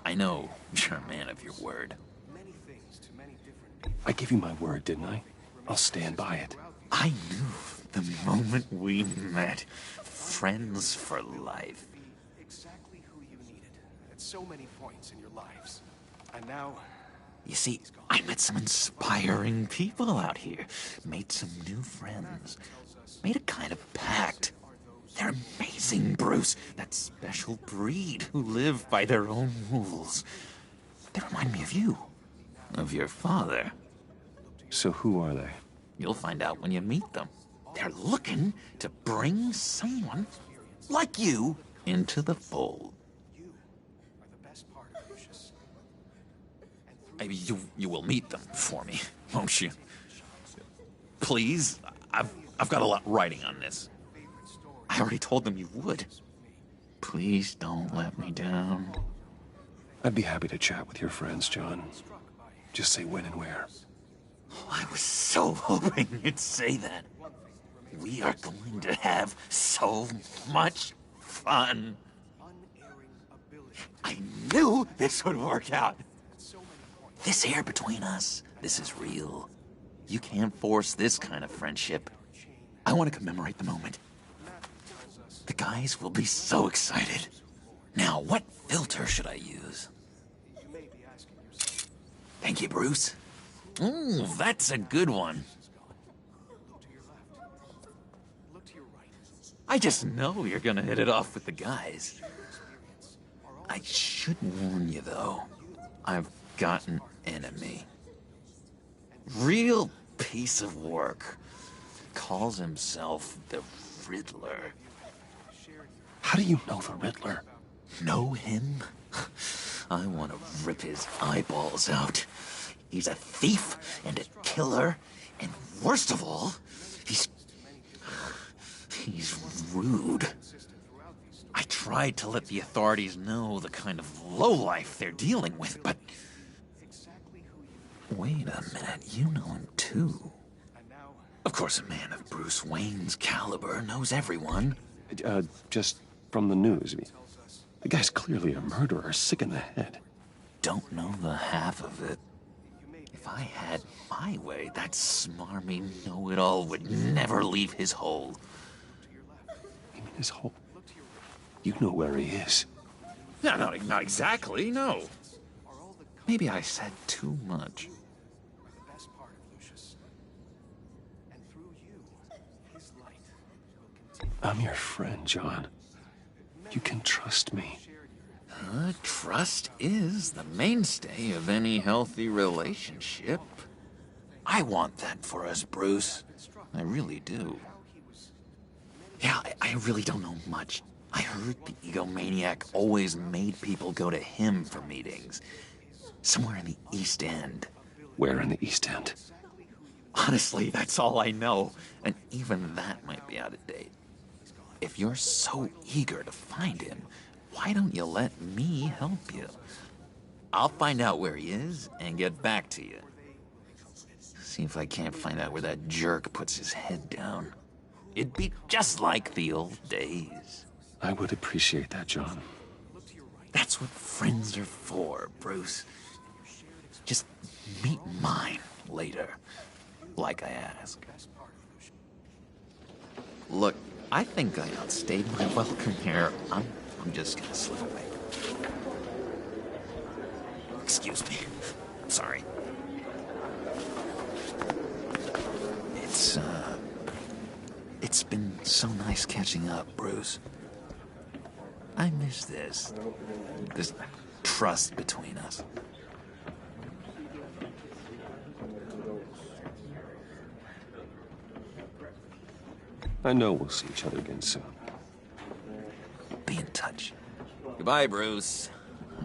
I know you're a man of your word. I gave you my word, didn't I? I'll stand by it. I knew the moment we met. Friends for life. Exactly who you needed at so many points in your lives. And now... You see, I met some inspiring people out here. Made some new friends. Made a kind of pact. They're amazing, Bruce. That special breed who live by their own rules. They remind me of you. Of your father. So who are they? You'll find out when you meet them. They're looking to bring someone like you into the fold. You will meet them for me, won't you? Please, I've got a lot writing on this. I already told them you would. Please don't let me down. I'd be happy to chat with your friends, John. Just say when and where. Oh, I was so hoping you'd say that. We are going to have so much fun. I knew this would work out. This here between us, this is real. You can't force this kind of friendship. I want to commemorate the moment. The guys will be so excited. Now, what filter should I use? Thank you, Bruce. Ooh, that's a good one. I just know you're gonna hit it off with the guys. I should warn you, though. I've got an enemy. Real piece of work. Calls himself the Riddler. How do you know the Riddler? Know him? I want to rip his eyeballs out. He's a thief and a killer, and worst of all, he's rude. I tried to let the authorities know the kind of lowlife they're dealing with, but... Wait a minute, you know him too. Of course, a man of Bruce Wayne's caliber knows everyone. Just from the news. I mean, the guy's clearly a murderer, sick in the head. Don't know the half of it. If I had my way, that smarmy know-it-all would never leave his hole. You mean his hole? You know where he is. No, not exactly, no. Maybe I said too much. I'm your friend, John. You can trust me. Trust is the mainstay of any healthy relationship. I want that for us, Bruce. I really do. Yeah, I really don't know much. I heard the egomaniac always made people go to him for meetings. Somewhere in the East End. Where in the East End? Honestly, that's all I know. And even that might be out of date. If you're so eager to find him, why don't you let me help you? I'll find out where he is and get back to you. See if I can't find out where that jerk puts his head down. It'd be just like the old days. I would appreciate that, John. That's what friends are for, Bruce. Just meet mine later, like I asked. Look, I think I outstayed my welcome here. I'm just gonna slip away. Excuse me. Sorry. It's been so nice catching up, Bruce. I miss this trust between us. I know we'll see each other again soon. Be in touch. Goodbye, Bruce.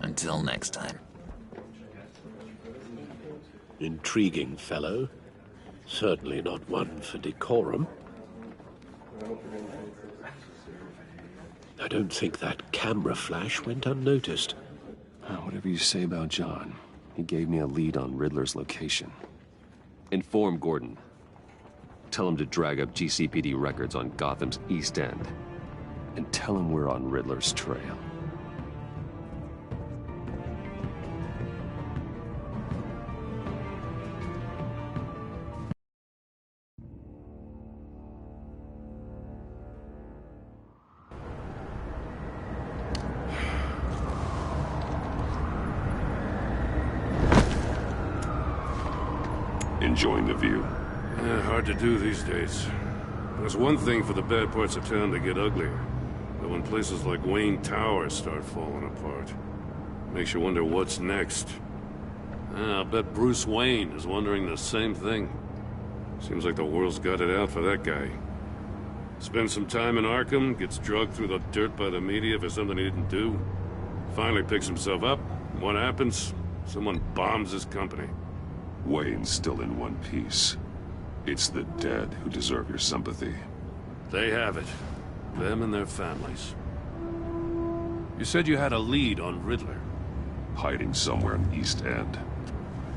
Until next time. Intriguing fellow. Certainly not one for decorum. I don't think that camera flash went unnoticed. Whatever you say about John, he gave me a lead on Riddler's location. Inform Gordon. Tell him to drag up GCPD records on Gotham's East End. And tell him we're on Riddler's trail. Enjoying the view? Hard to do these days. There's one thing for the bad parts of town to get uglier. But when places like Wayne Tower start falling apart, makes you wonder what's next. I'll bet Bruce Wayne is wondering the same thing. Seems like the world's got it out for that guy. Spends some time in Arkham, gets drugged through the dirt by the media for something he didn't do. Finally picks himself up. What happens? Someone bombs his company. Wayne's still in one piece. It's the dead who deserve your sympathy. They have it. Them and their families. You said you had a lead on Riddler. Hiding somewhere in East End.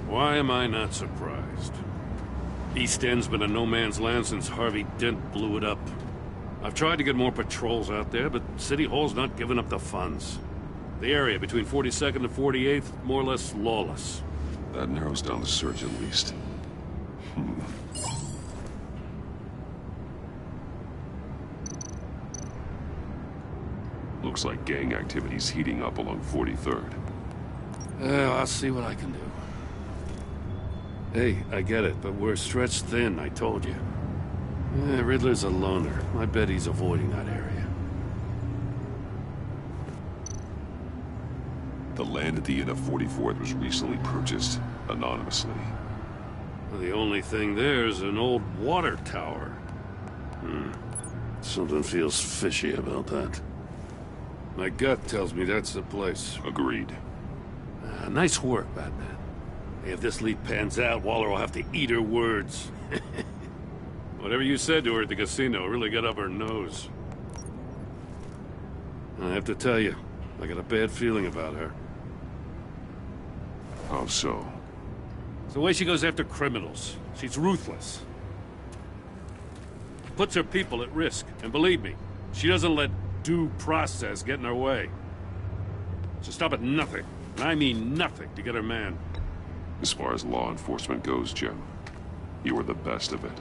Why am I not surprised? East End's been a no-man's land since Harvey Dent blew it up. I've tried to get more patrols out there, but City Hall's not giving up the funds. The area between 42nd and 48th, more or less lawless. That narrows down the search at least. Looks like gang activity's heating up along 43rd. I'll see what I can do. Hey, I get it, but we're stretched thin, I told you. Riddler's a loner. I bet he's avoiding that area. The land at the end of 44th was recently purchased, anonymously. The only thing there is an old water tower. Something feels fishy about that. My gut tells me that's the place. Agreed. Nice work, Batman. Hey, if this lead pans out, Waller will have to eat her words. Whatever you said to her at the casino really got up her nose. I have to tell you, I got a bad feeling about her. How so? It's the way she goes after criminals. She's ruthless. Puts her people at risk. And believe me, she doesn't let due process get in her way. She'll stop at nothing, and I mean nothing, to get her man. As far as law enforcement goes, Jim, you are the best of it.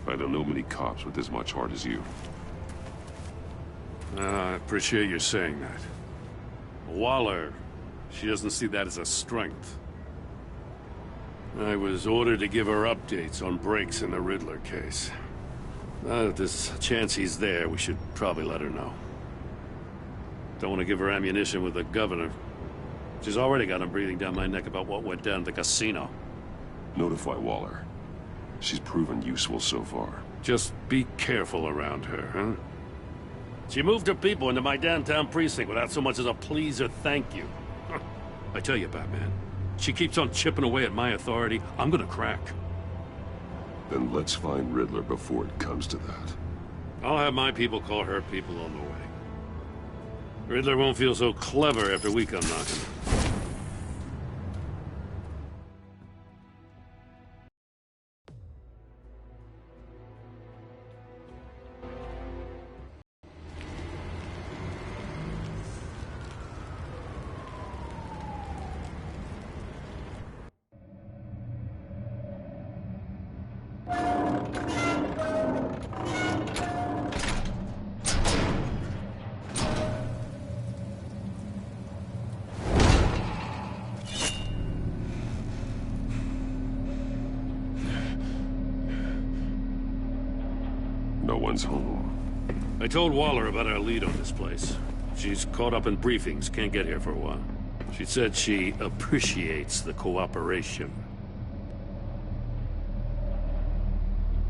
I don't know many cops with as much heart as you. I appreciate you saying that. Waller, she doesn't see that as a strength. I was ordered to give her updates on breaks in the Riddler case. If there's a chance he's there, we should probably let her know. Don't want to give her ammunition with the governor. She's already got him breathing down my neck about what went down at the casino. Notify Waller. She's proven useful so far. Just be careful around her, huh? She moved her people into my downtown precinct without so much as a please or thank you. I tell you, Batman, she keeps on chipping away at my authority, I'm gonna crack. Then let's find Riddler before it comes to that. I'll have my people call her people on the way. Riddler won't feel so clever after we come knocking. No one's home. I told Waller about our lead on this place. She's caught up in briefings, can't get here for a while. She said she appreciates the cooperation.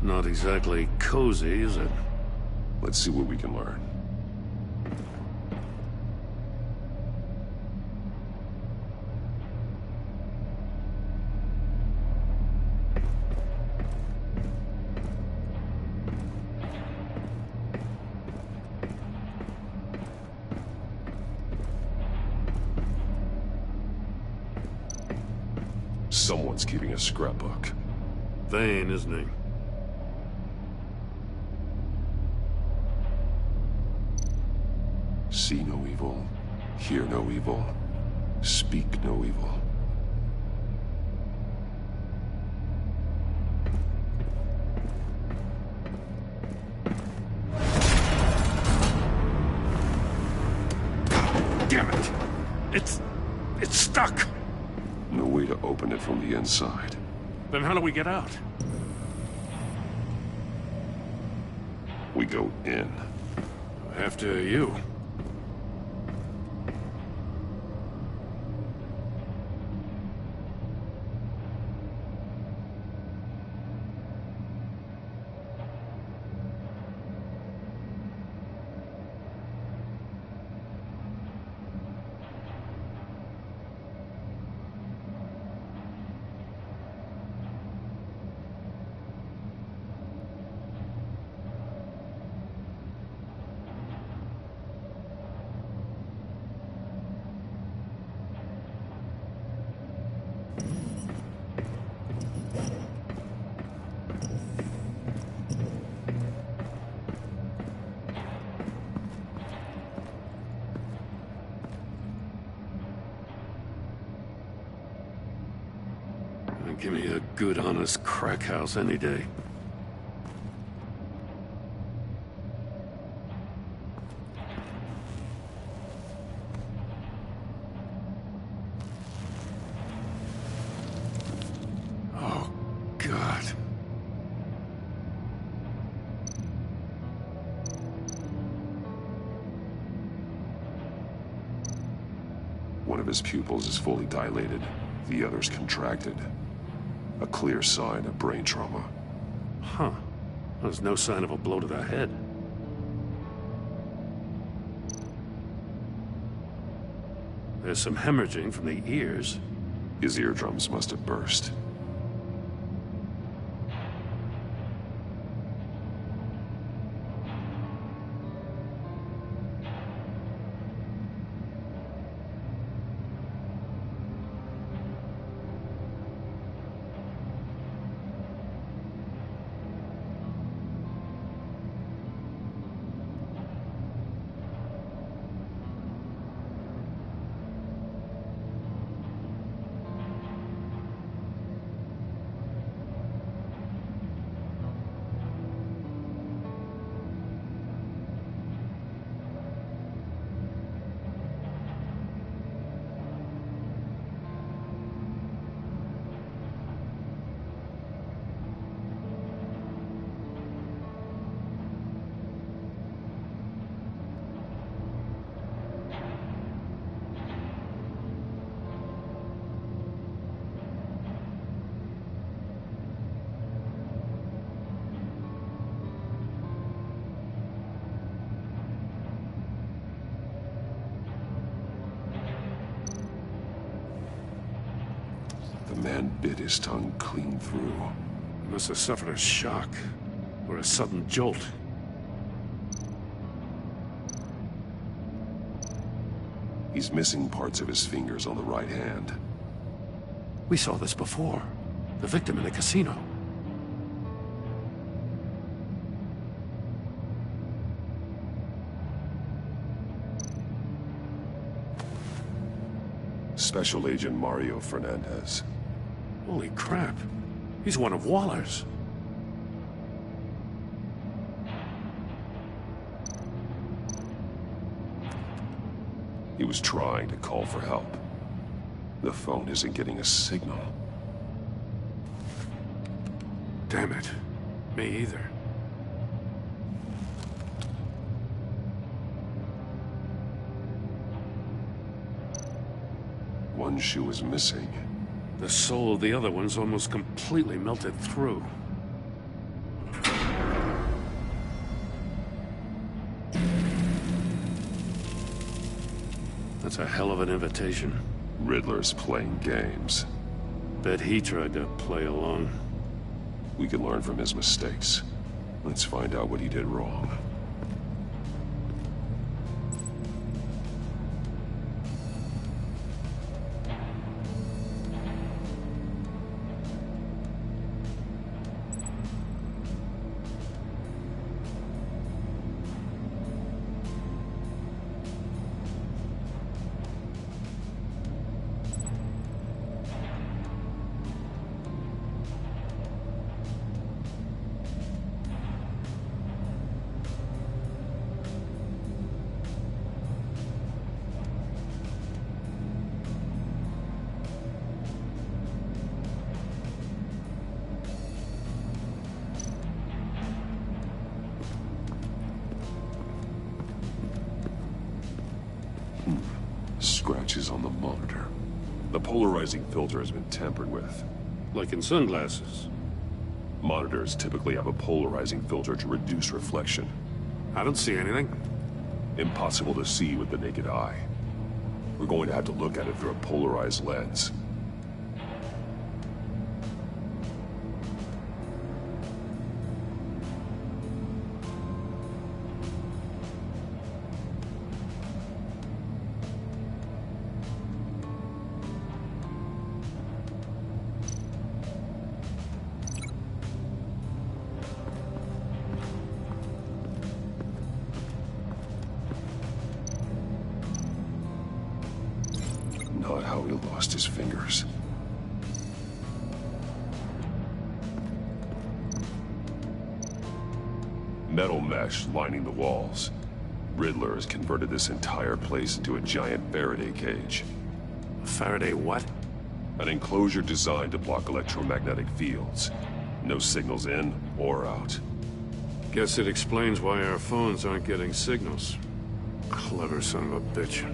Not exactly cozy, is it? Let's see what we can learn. Someone's keeping a scrapbook. Vain, isn't he? See no evil, hear no evil, speak no evil. Damn it! It's stuck! No way to open it from the inside. Then how do we get out? We go in. After you. Give me a good, honest crack house any day. Oh, God. One of his pupils is fully dilated, the other's contracted. A clear sign of brain trauma. Huh. There's no sign of a blow to the head. There's some hemorrhaging from the ears. His eardrums must have burst. The man bit his tongue clean through. He must have suffered a shock, or a sudden jolt. He's missing parts of his fingers on the right hand. We saw this before. The victim in the casino. Special Agent Mario Fernandez. Holy crap. He's one of Waller's. He was trying to call for help. The phone isn't getting a signal. Damn it. Me either. One shoe is missing. The soul of the other one's almost completely melted through. That's a hell of an invitation. Riddler's playing games. Bet he tried to play along. We can learn from his mistakes. Let's find out what he did wrong. Scratches on the monitor. The polarizing filter has been tampered with. Like in sunglasses. Monitors typically have a polarizing filter to reduce reflection. I don't see anything. Impossible to see with the naked eye. We're going to have to look at it through a polarized lens. Not how he lost his fingers. Metal mesh lining the walls. Riddler has converted this entire place into a giant Faraday cage. Faraday what? An enclosure designed to block electromagnetic fields. No signals in or out. Guess it explains why our phones aren't getting signals. Clever son of a bitch.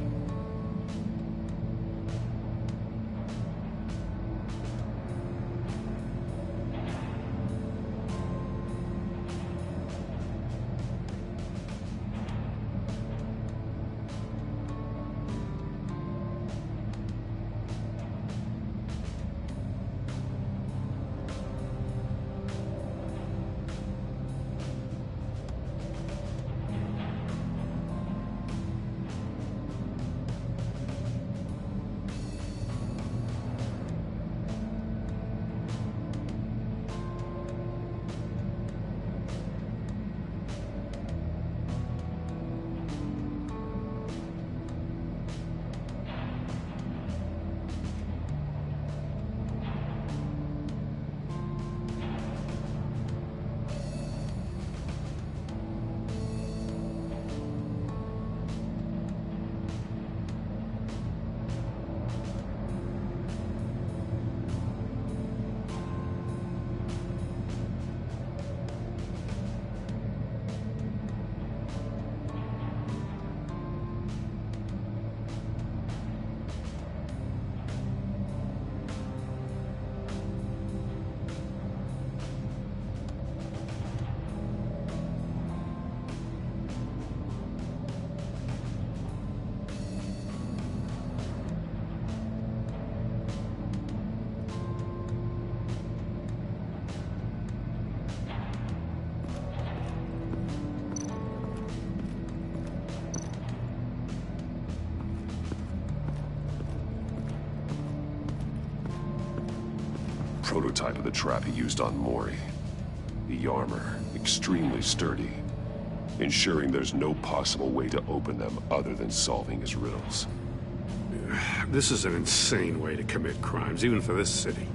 Prototype of the trap he used on Mori. The armor, extremely sturdy, ensuring there's no possible way to open them other than solving his riddles. This is an insane way to commit crimes, even for this city.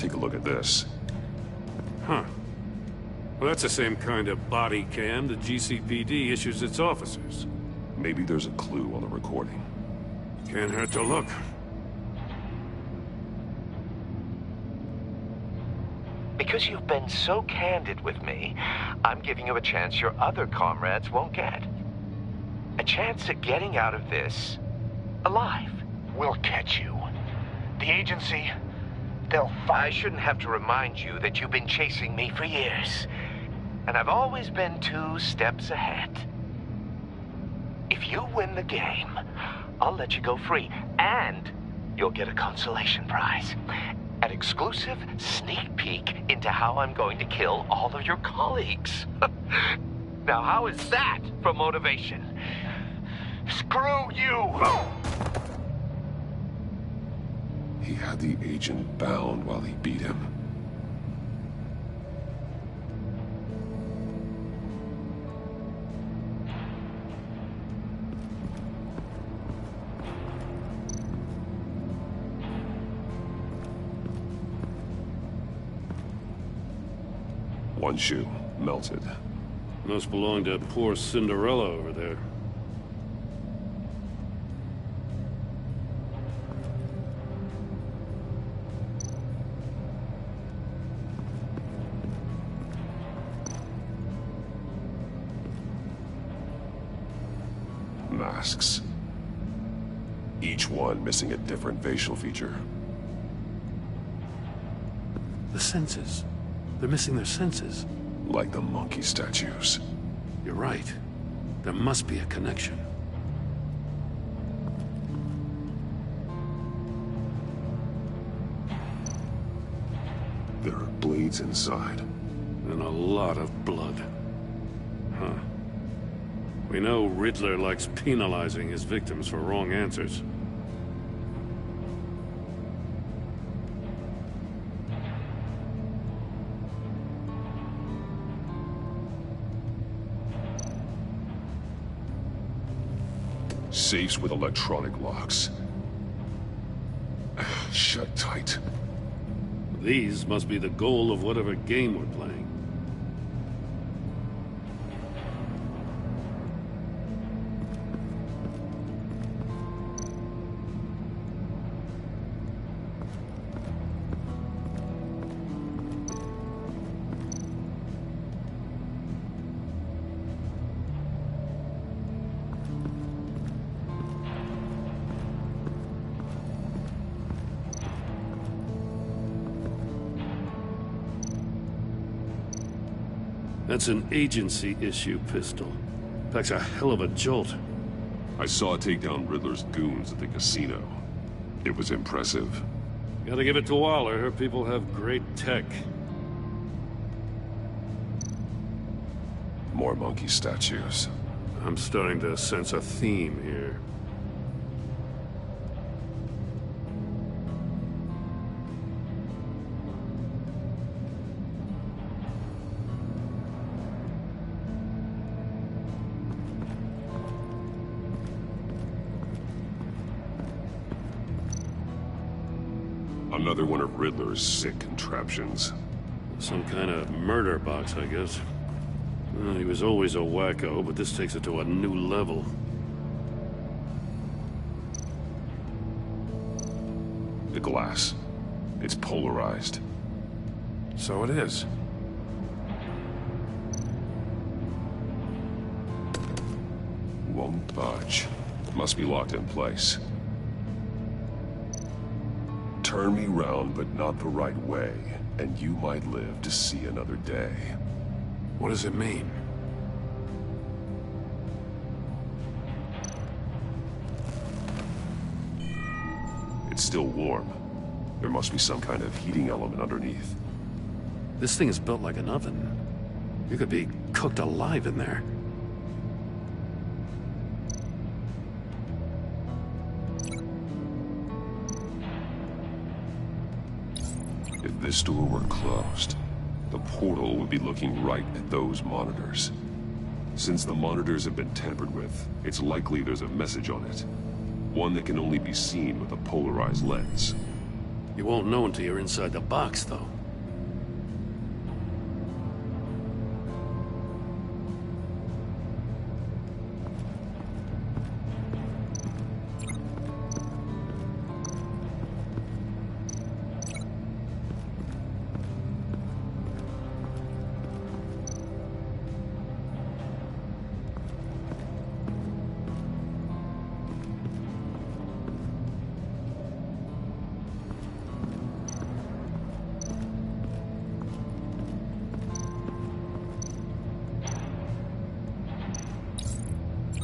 take a look at this. Huh. Well, that's the same kind of body cam the GCPD issues its officers. Maybe there's a clue on the recording. Can't hurt to look. Because you've been so candid with me, I'm giving you a chance your other comrades won't get. A chance at getting out of this alive. We'll catch you. The agency, they'll find... I shouldn't have to remind you that you've been chasing me for years. And I've always been 2 steps ahead. If you win the game, I'll let you go free. And you'll get a consolation prize. An exclusive sneak peek into how I'm going to kill all of your colleagues. Now, how is that for motivation? Screw you! He had the agent bound while he beat him. One shoe, melted. Must belong to poor Cinderella over there. Masks. Each one missing a different facial feature. The senses. They're missing their senses. Like the monkey statues. You're right. There must be a connection. There are blades inside. And a lot of blood. Huh. We know Riddler likes penalizing his victims for wrong answers. Safes with electronic locks. Shut tight. These must be the goal of whatever game we're playing. That's an agency-issue pistol. Packs a hell of a jolt. I saw it take down Riddler's goons at the casino. It was impressive. Gotta give it to Waller. Her people have great tech. More monkey statues. I'm starting to sense a theme here. Another one of Riddler's sick contraptions. Some kind of murder box, I guess. Well, he was always a wacko, but this takes it to a new level. The glass. It's polarized. So it is. Won't budge. Must be locked in place. Turn me round, but not the right way, and you might live to see another day. What does it mean? It's still warm. There must be some kind of heating element underneath. This thing is built like an oven. You could be cooked alive in there. If this door were closed, the portal would be looking right at those monitors. Since the monitors have been tampered with, it's likely there's a message on it. One that can only be seen with a polarized lens. You won't know until you're inside the box, though.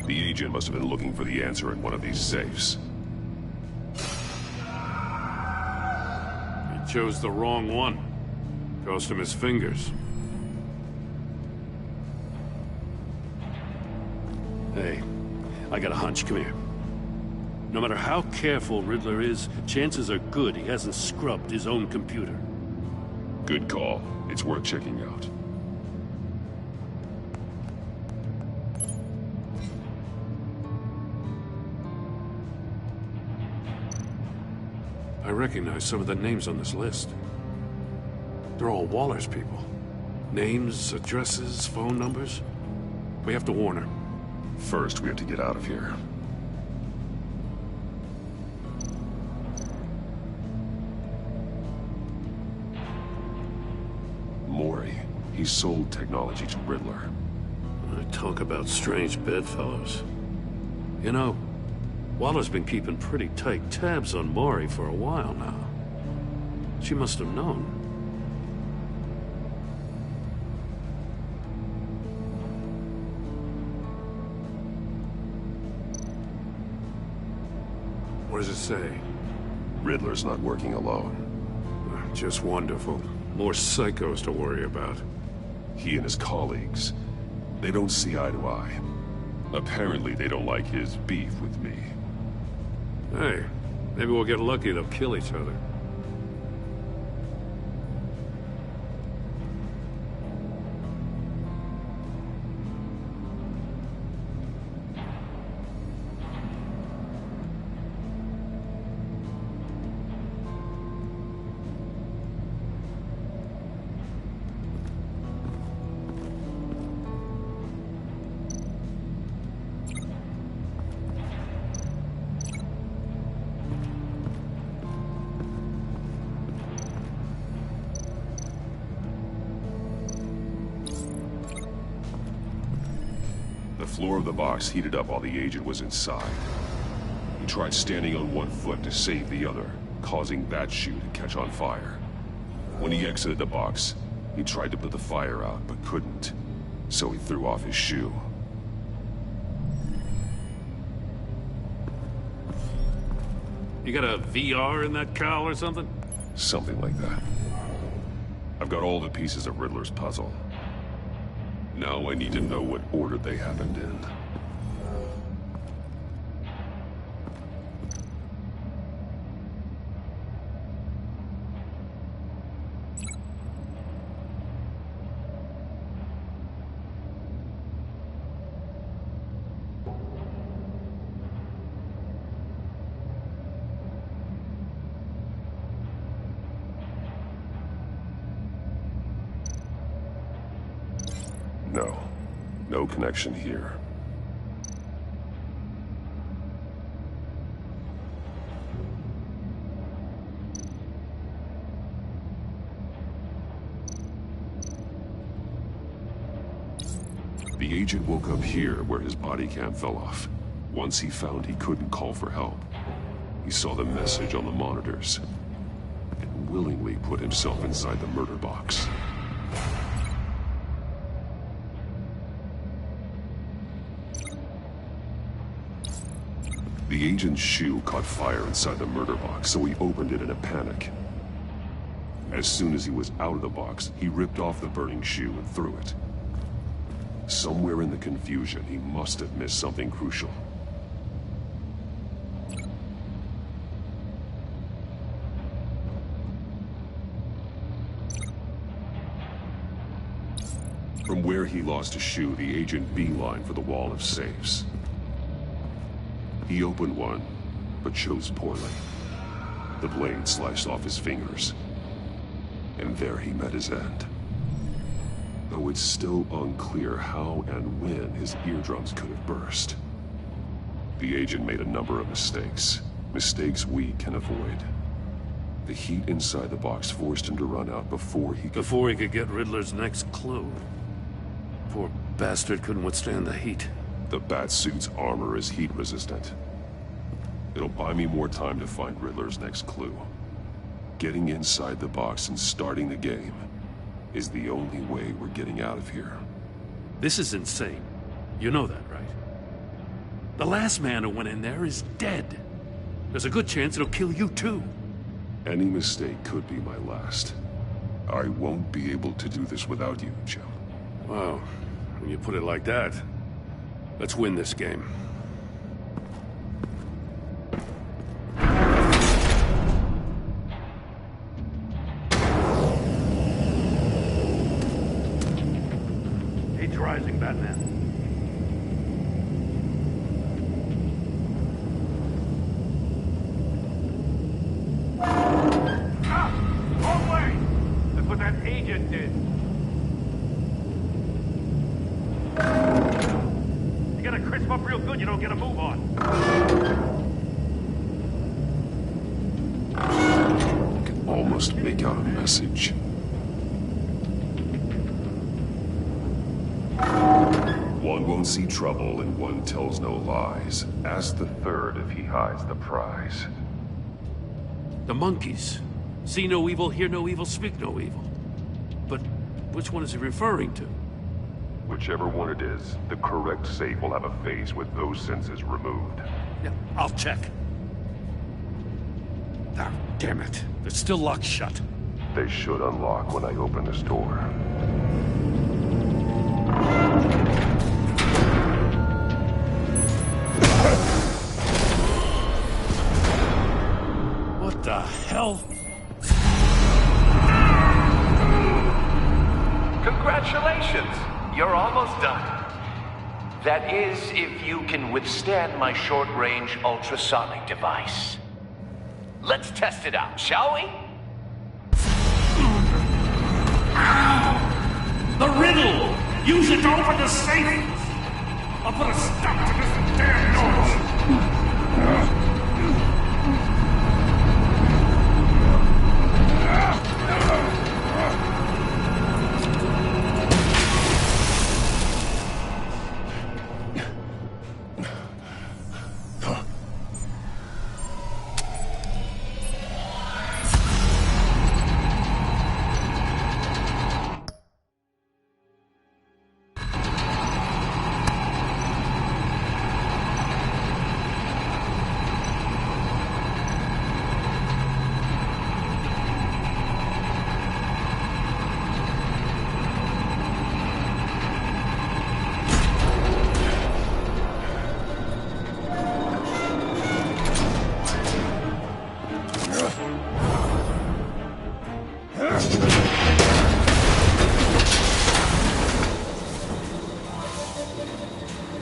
The agent must have been looking for the answer in one of these safes. He chose the wrong one. Cost him his fingers. Hey, I got a hunch. Come here. No matter how careful Riddler is, chances are good he hasn't scrubbed his own computer. Good call. It's worth checking out. I recognize some of the names on this list. They're all Waller's people. Names, addresses, phone numbers. We have to warn her. First, we have to get out of here. Maury. He sold technology to Riddler. I talk about strange bedfellows. You know, Waller's been keeping pretty tight tabs on Maury for a while now. She must have known. What does it say? Riddler's not working alone. Just wonderful. More psychos to worry about. He and his colleagues, they don't see eye to eye. Apparently, they don't like his beef with me. Hey, maybe we'll get lucky. They'll kill each other. The floor of the box heated up while the agent was inside. He tried standing on one foot to save the other, causing that shoe to catch on fire. When he exited the box, he tried to put the fire out, but couldn't, so he threw off his shoe. You got a VR in that cowl or something? Something like that. I've got all the pieces of Riddler's puzzle. Now I need to know what order they happened in. No connection here. The agent woke up here where his body cam fell off. Once he found he couldn't call for help, he saw the message on the monitors and willingly put himself inside the murder box. The agent's shoe caught fire inside the murder box, so he opened it in a panic. As soon as he was out of the box, he ripped off the burning shoe and threw it. Somewhere in the confusion, he must have missed something crucial. From where he lost a shoe, the agent beelined for the wall of safes. He opened one, but chose poorly. The blade sliced off his fingers. And there he met his end. Though it's still unclear how and when his eardrums could have burst. The agent made a number of mistakes. Mistakes we can avoid. The heat inside the box forced him to run out before he could get Riddler's next clue. Poor bastard couldn't withstand the heat. The Batsuit's armor is heat resistant. It'll buy me more time to find Riddler's next clue. Getting inside the box and starting the game is the only way we're getting out of here. This is insane. You know that, right? The last man who went in there is dead. There's a good chance it'll kill you too. Any mistake could be my last. I won't be able to do this without you, Jim. Wow, when you put it like that, let's win this game. Heat's rising, Batman. You don't get a move on. I can almost make out a message. One won't see trouble and one tells no lies. Ask the third if he hides the prize. The monkeys. See no evil, hear no evil, speak no evil. But which one is he referring to? Whichever one it is, the correct save will have a phase with those senses removed. Yeah, I'll check. Ah, damn it. It's still locked shut. They should unlock when I open this door. What the hell? Congratulations! You're almost done. That is, if you can withstand my short-range ultrasonic device. Let's test it out, shall we? The riddle! Use it to open the safe! I'll put a stop to this damn noise!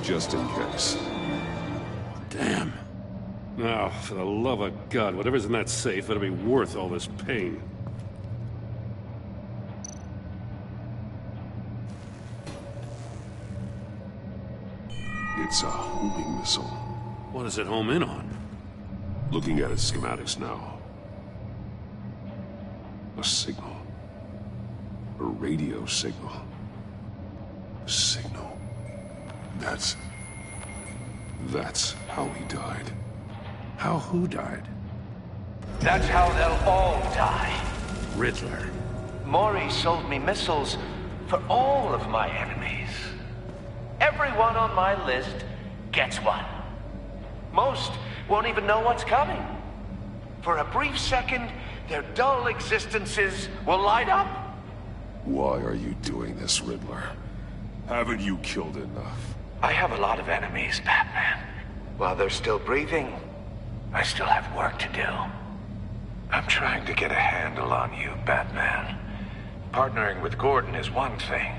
Just in case. Damn. Now, for the love of God, whatever's in that safe better be worth all this pain. It's a homing missile. What does it home in on? Looking at its schematics now. A signal. A radio signal. A signal. That's how he died. How who died? That's how they'll all die. Riddler. Maury sold me missiles for all of my enemies. Everyone on my list gets one. Most won't even know what's coming. For a brief second, their dull existences will light up. Why are you doing this, Riddler? Haven't you killed enough? I have a lot of enemies, Batman. While they're still breathing, I still have work to do. I'm trying to get a handle on you, Batman. Partnering with Gordon is one thing.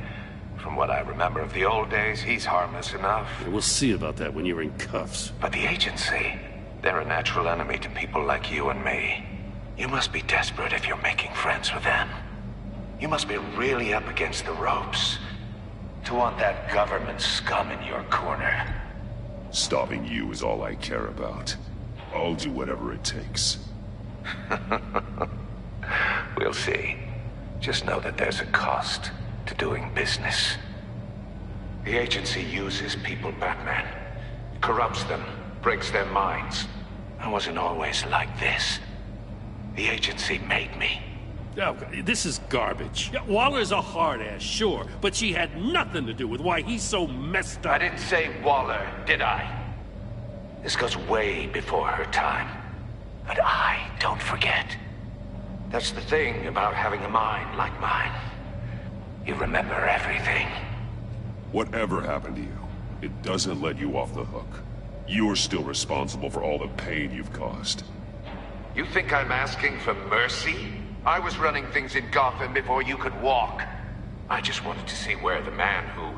From what I remember of the old days, he's harmless enough. We'll see about that when you're in cuffs. But the agency, they're a natural enemy to people like you and me. You must be desperate if you're making friends with them. You must be really up against the ropes to want that government scum in your corner. Stopping you is all I care about. I'll do whatever it takes. We'll see. Just know that there's a cost to doing business. The agency uses people, Batman. Corrupts them, breaks their minds. I wasn't always like this. The agency made me. Oh, this is garbage. Yeah, Waller's a hard-ass, sure, but she had nothing to do with why he's so messed up. I didn't say Waller, did I? This goes way before her time. But I don't forget. That's the thing about having a mind like mine. You remember everything. Whatever happened to you, it doesn't let you off the hook. You're still responsible for all the pain you've caused. You think I'm asking for mercy? I was running things in Gotham before you could walk. I just wanted to see where the man who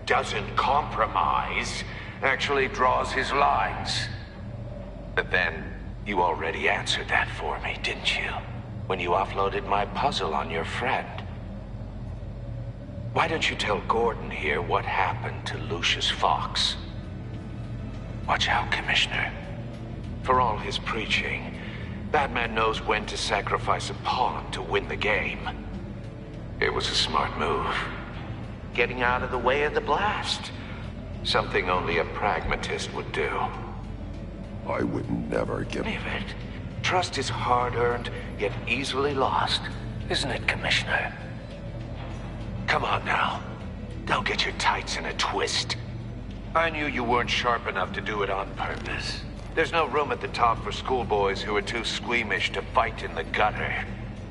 doesn't compromise actually draws his lines. But then, you already answered that for me, didn't you? When you offloaded my puzzle on your friend. Why don't you tell Gordon here what happened to Lucius Fox? Watch out, Commissioner. For all his preaching, Batman knows when to sacrifice a pawn to win the game. It was a smart move. Getting out of the way of the blast. Something only a pragmatist would do. I would never give... Leave it. Trust is hard-earned, yet easily lost. Isn't it, Commissioner? Come on now. Don't get your tights in a twist. I knew you weren't sharp enough to do it on purpose. There's no room at the top for schoolboys who are too squeamish to fight in the gutter.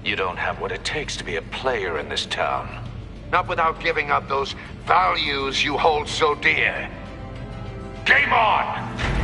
You don't have what it takes to be a player in this town. Not without giving up those values you hold so dear. Game on!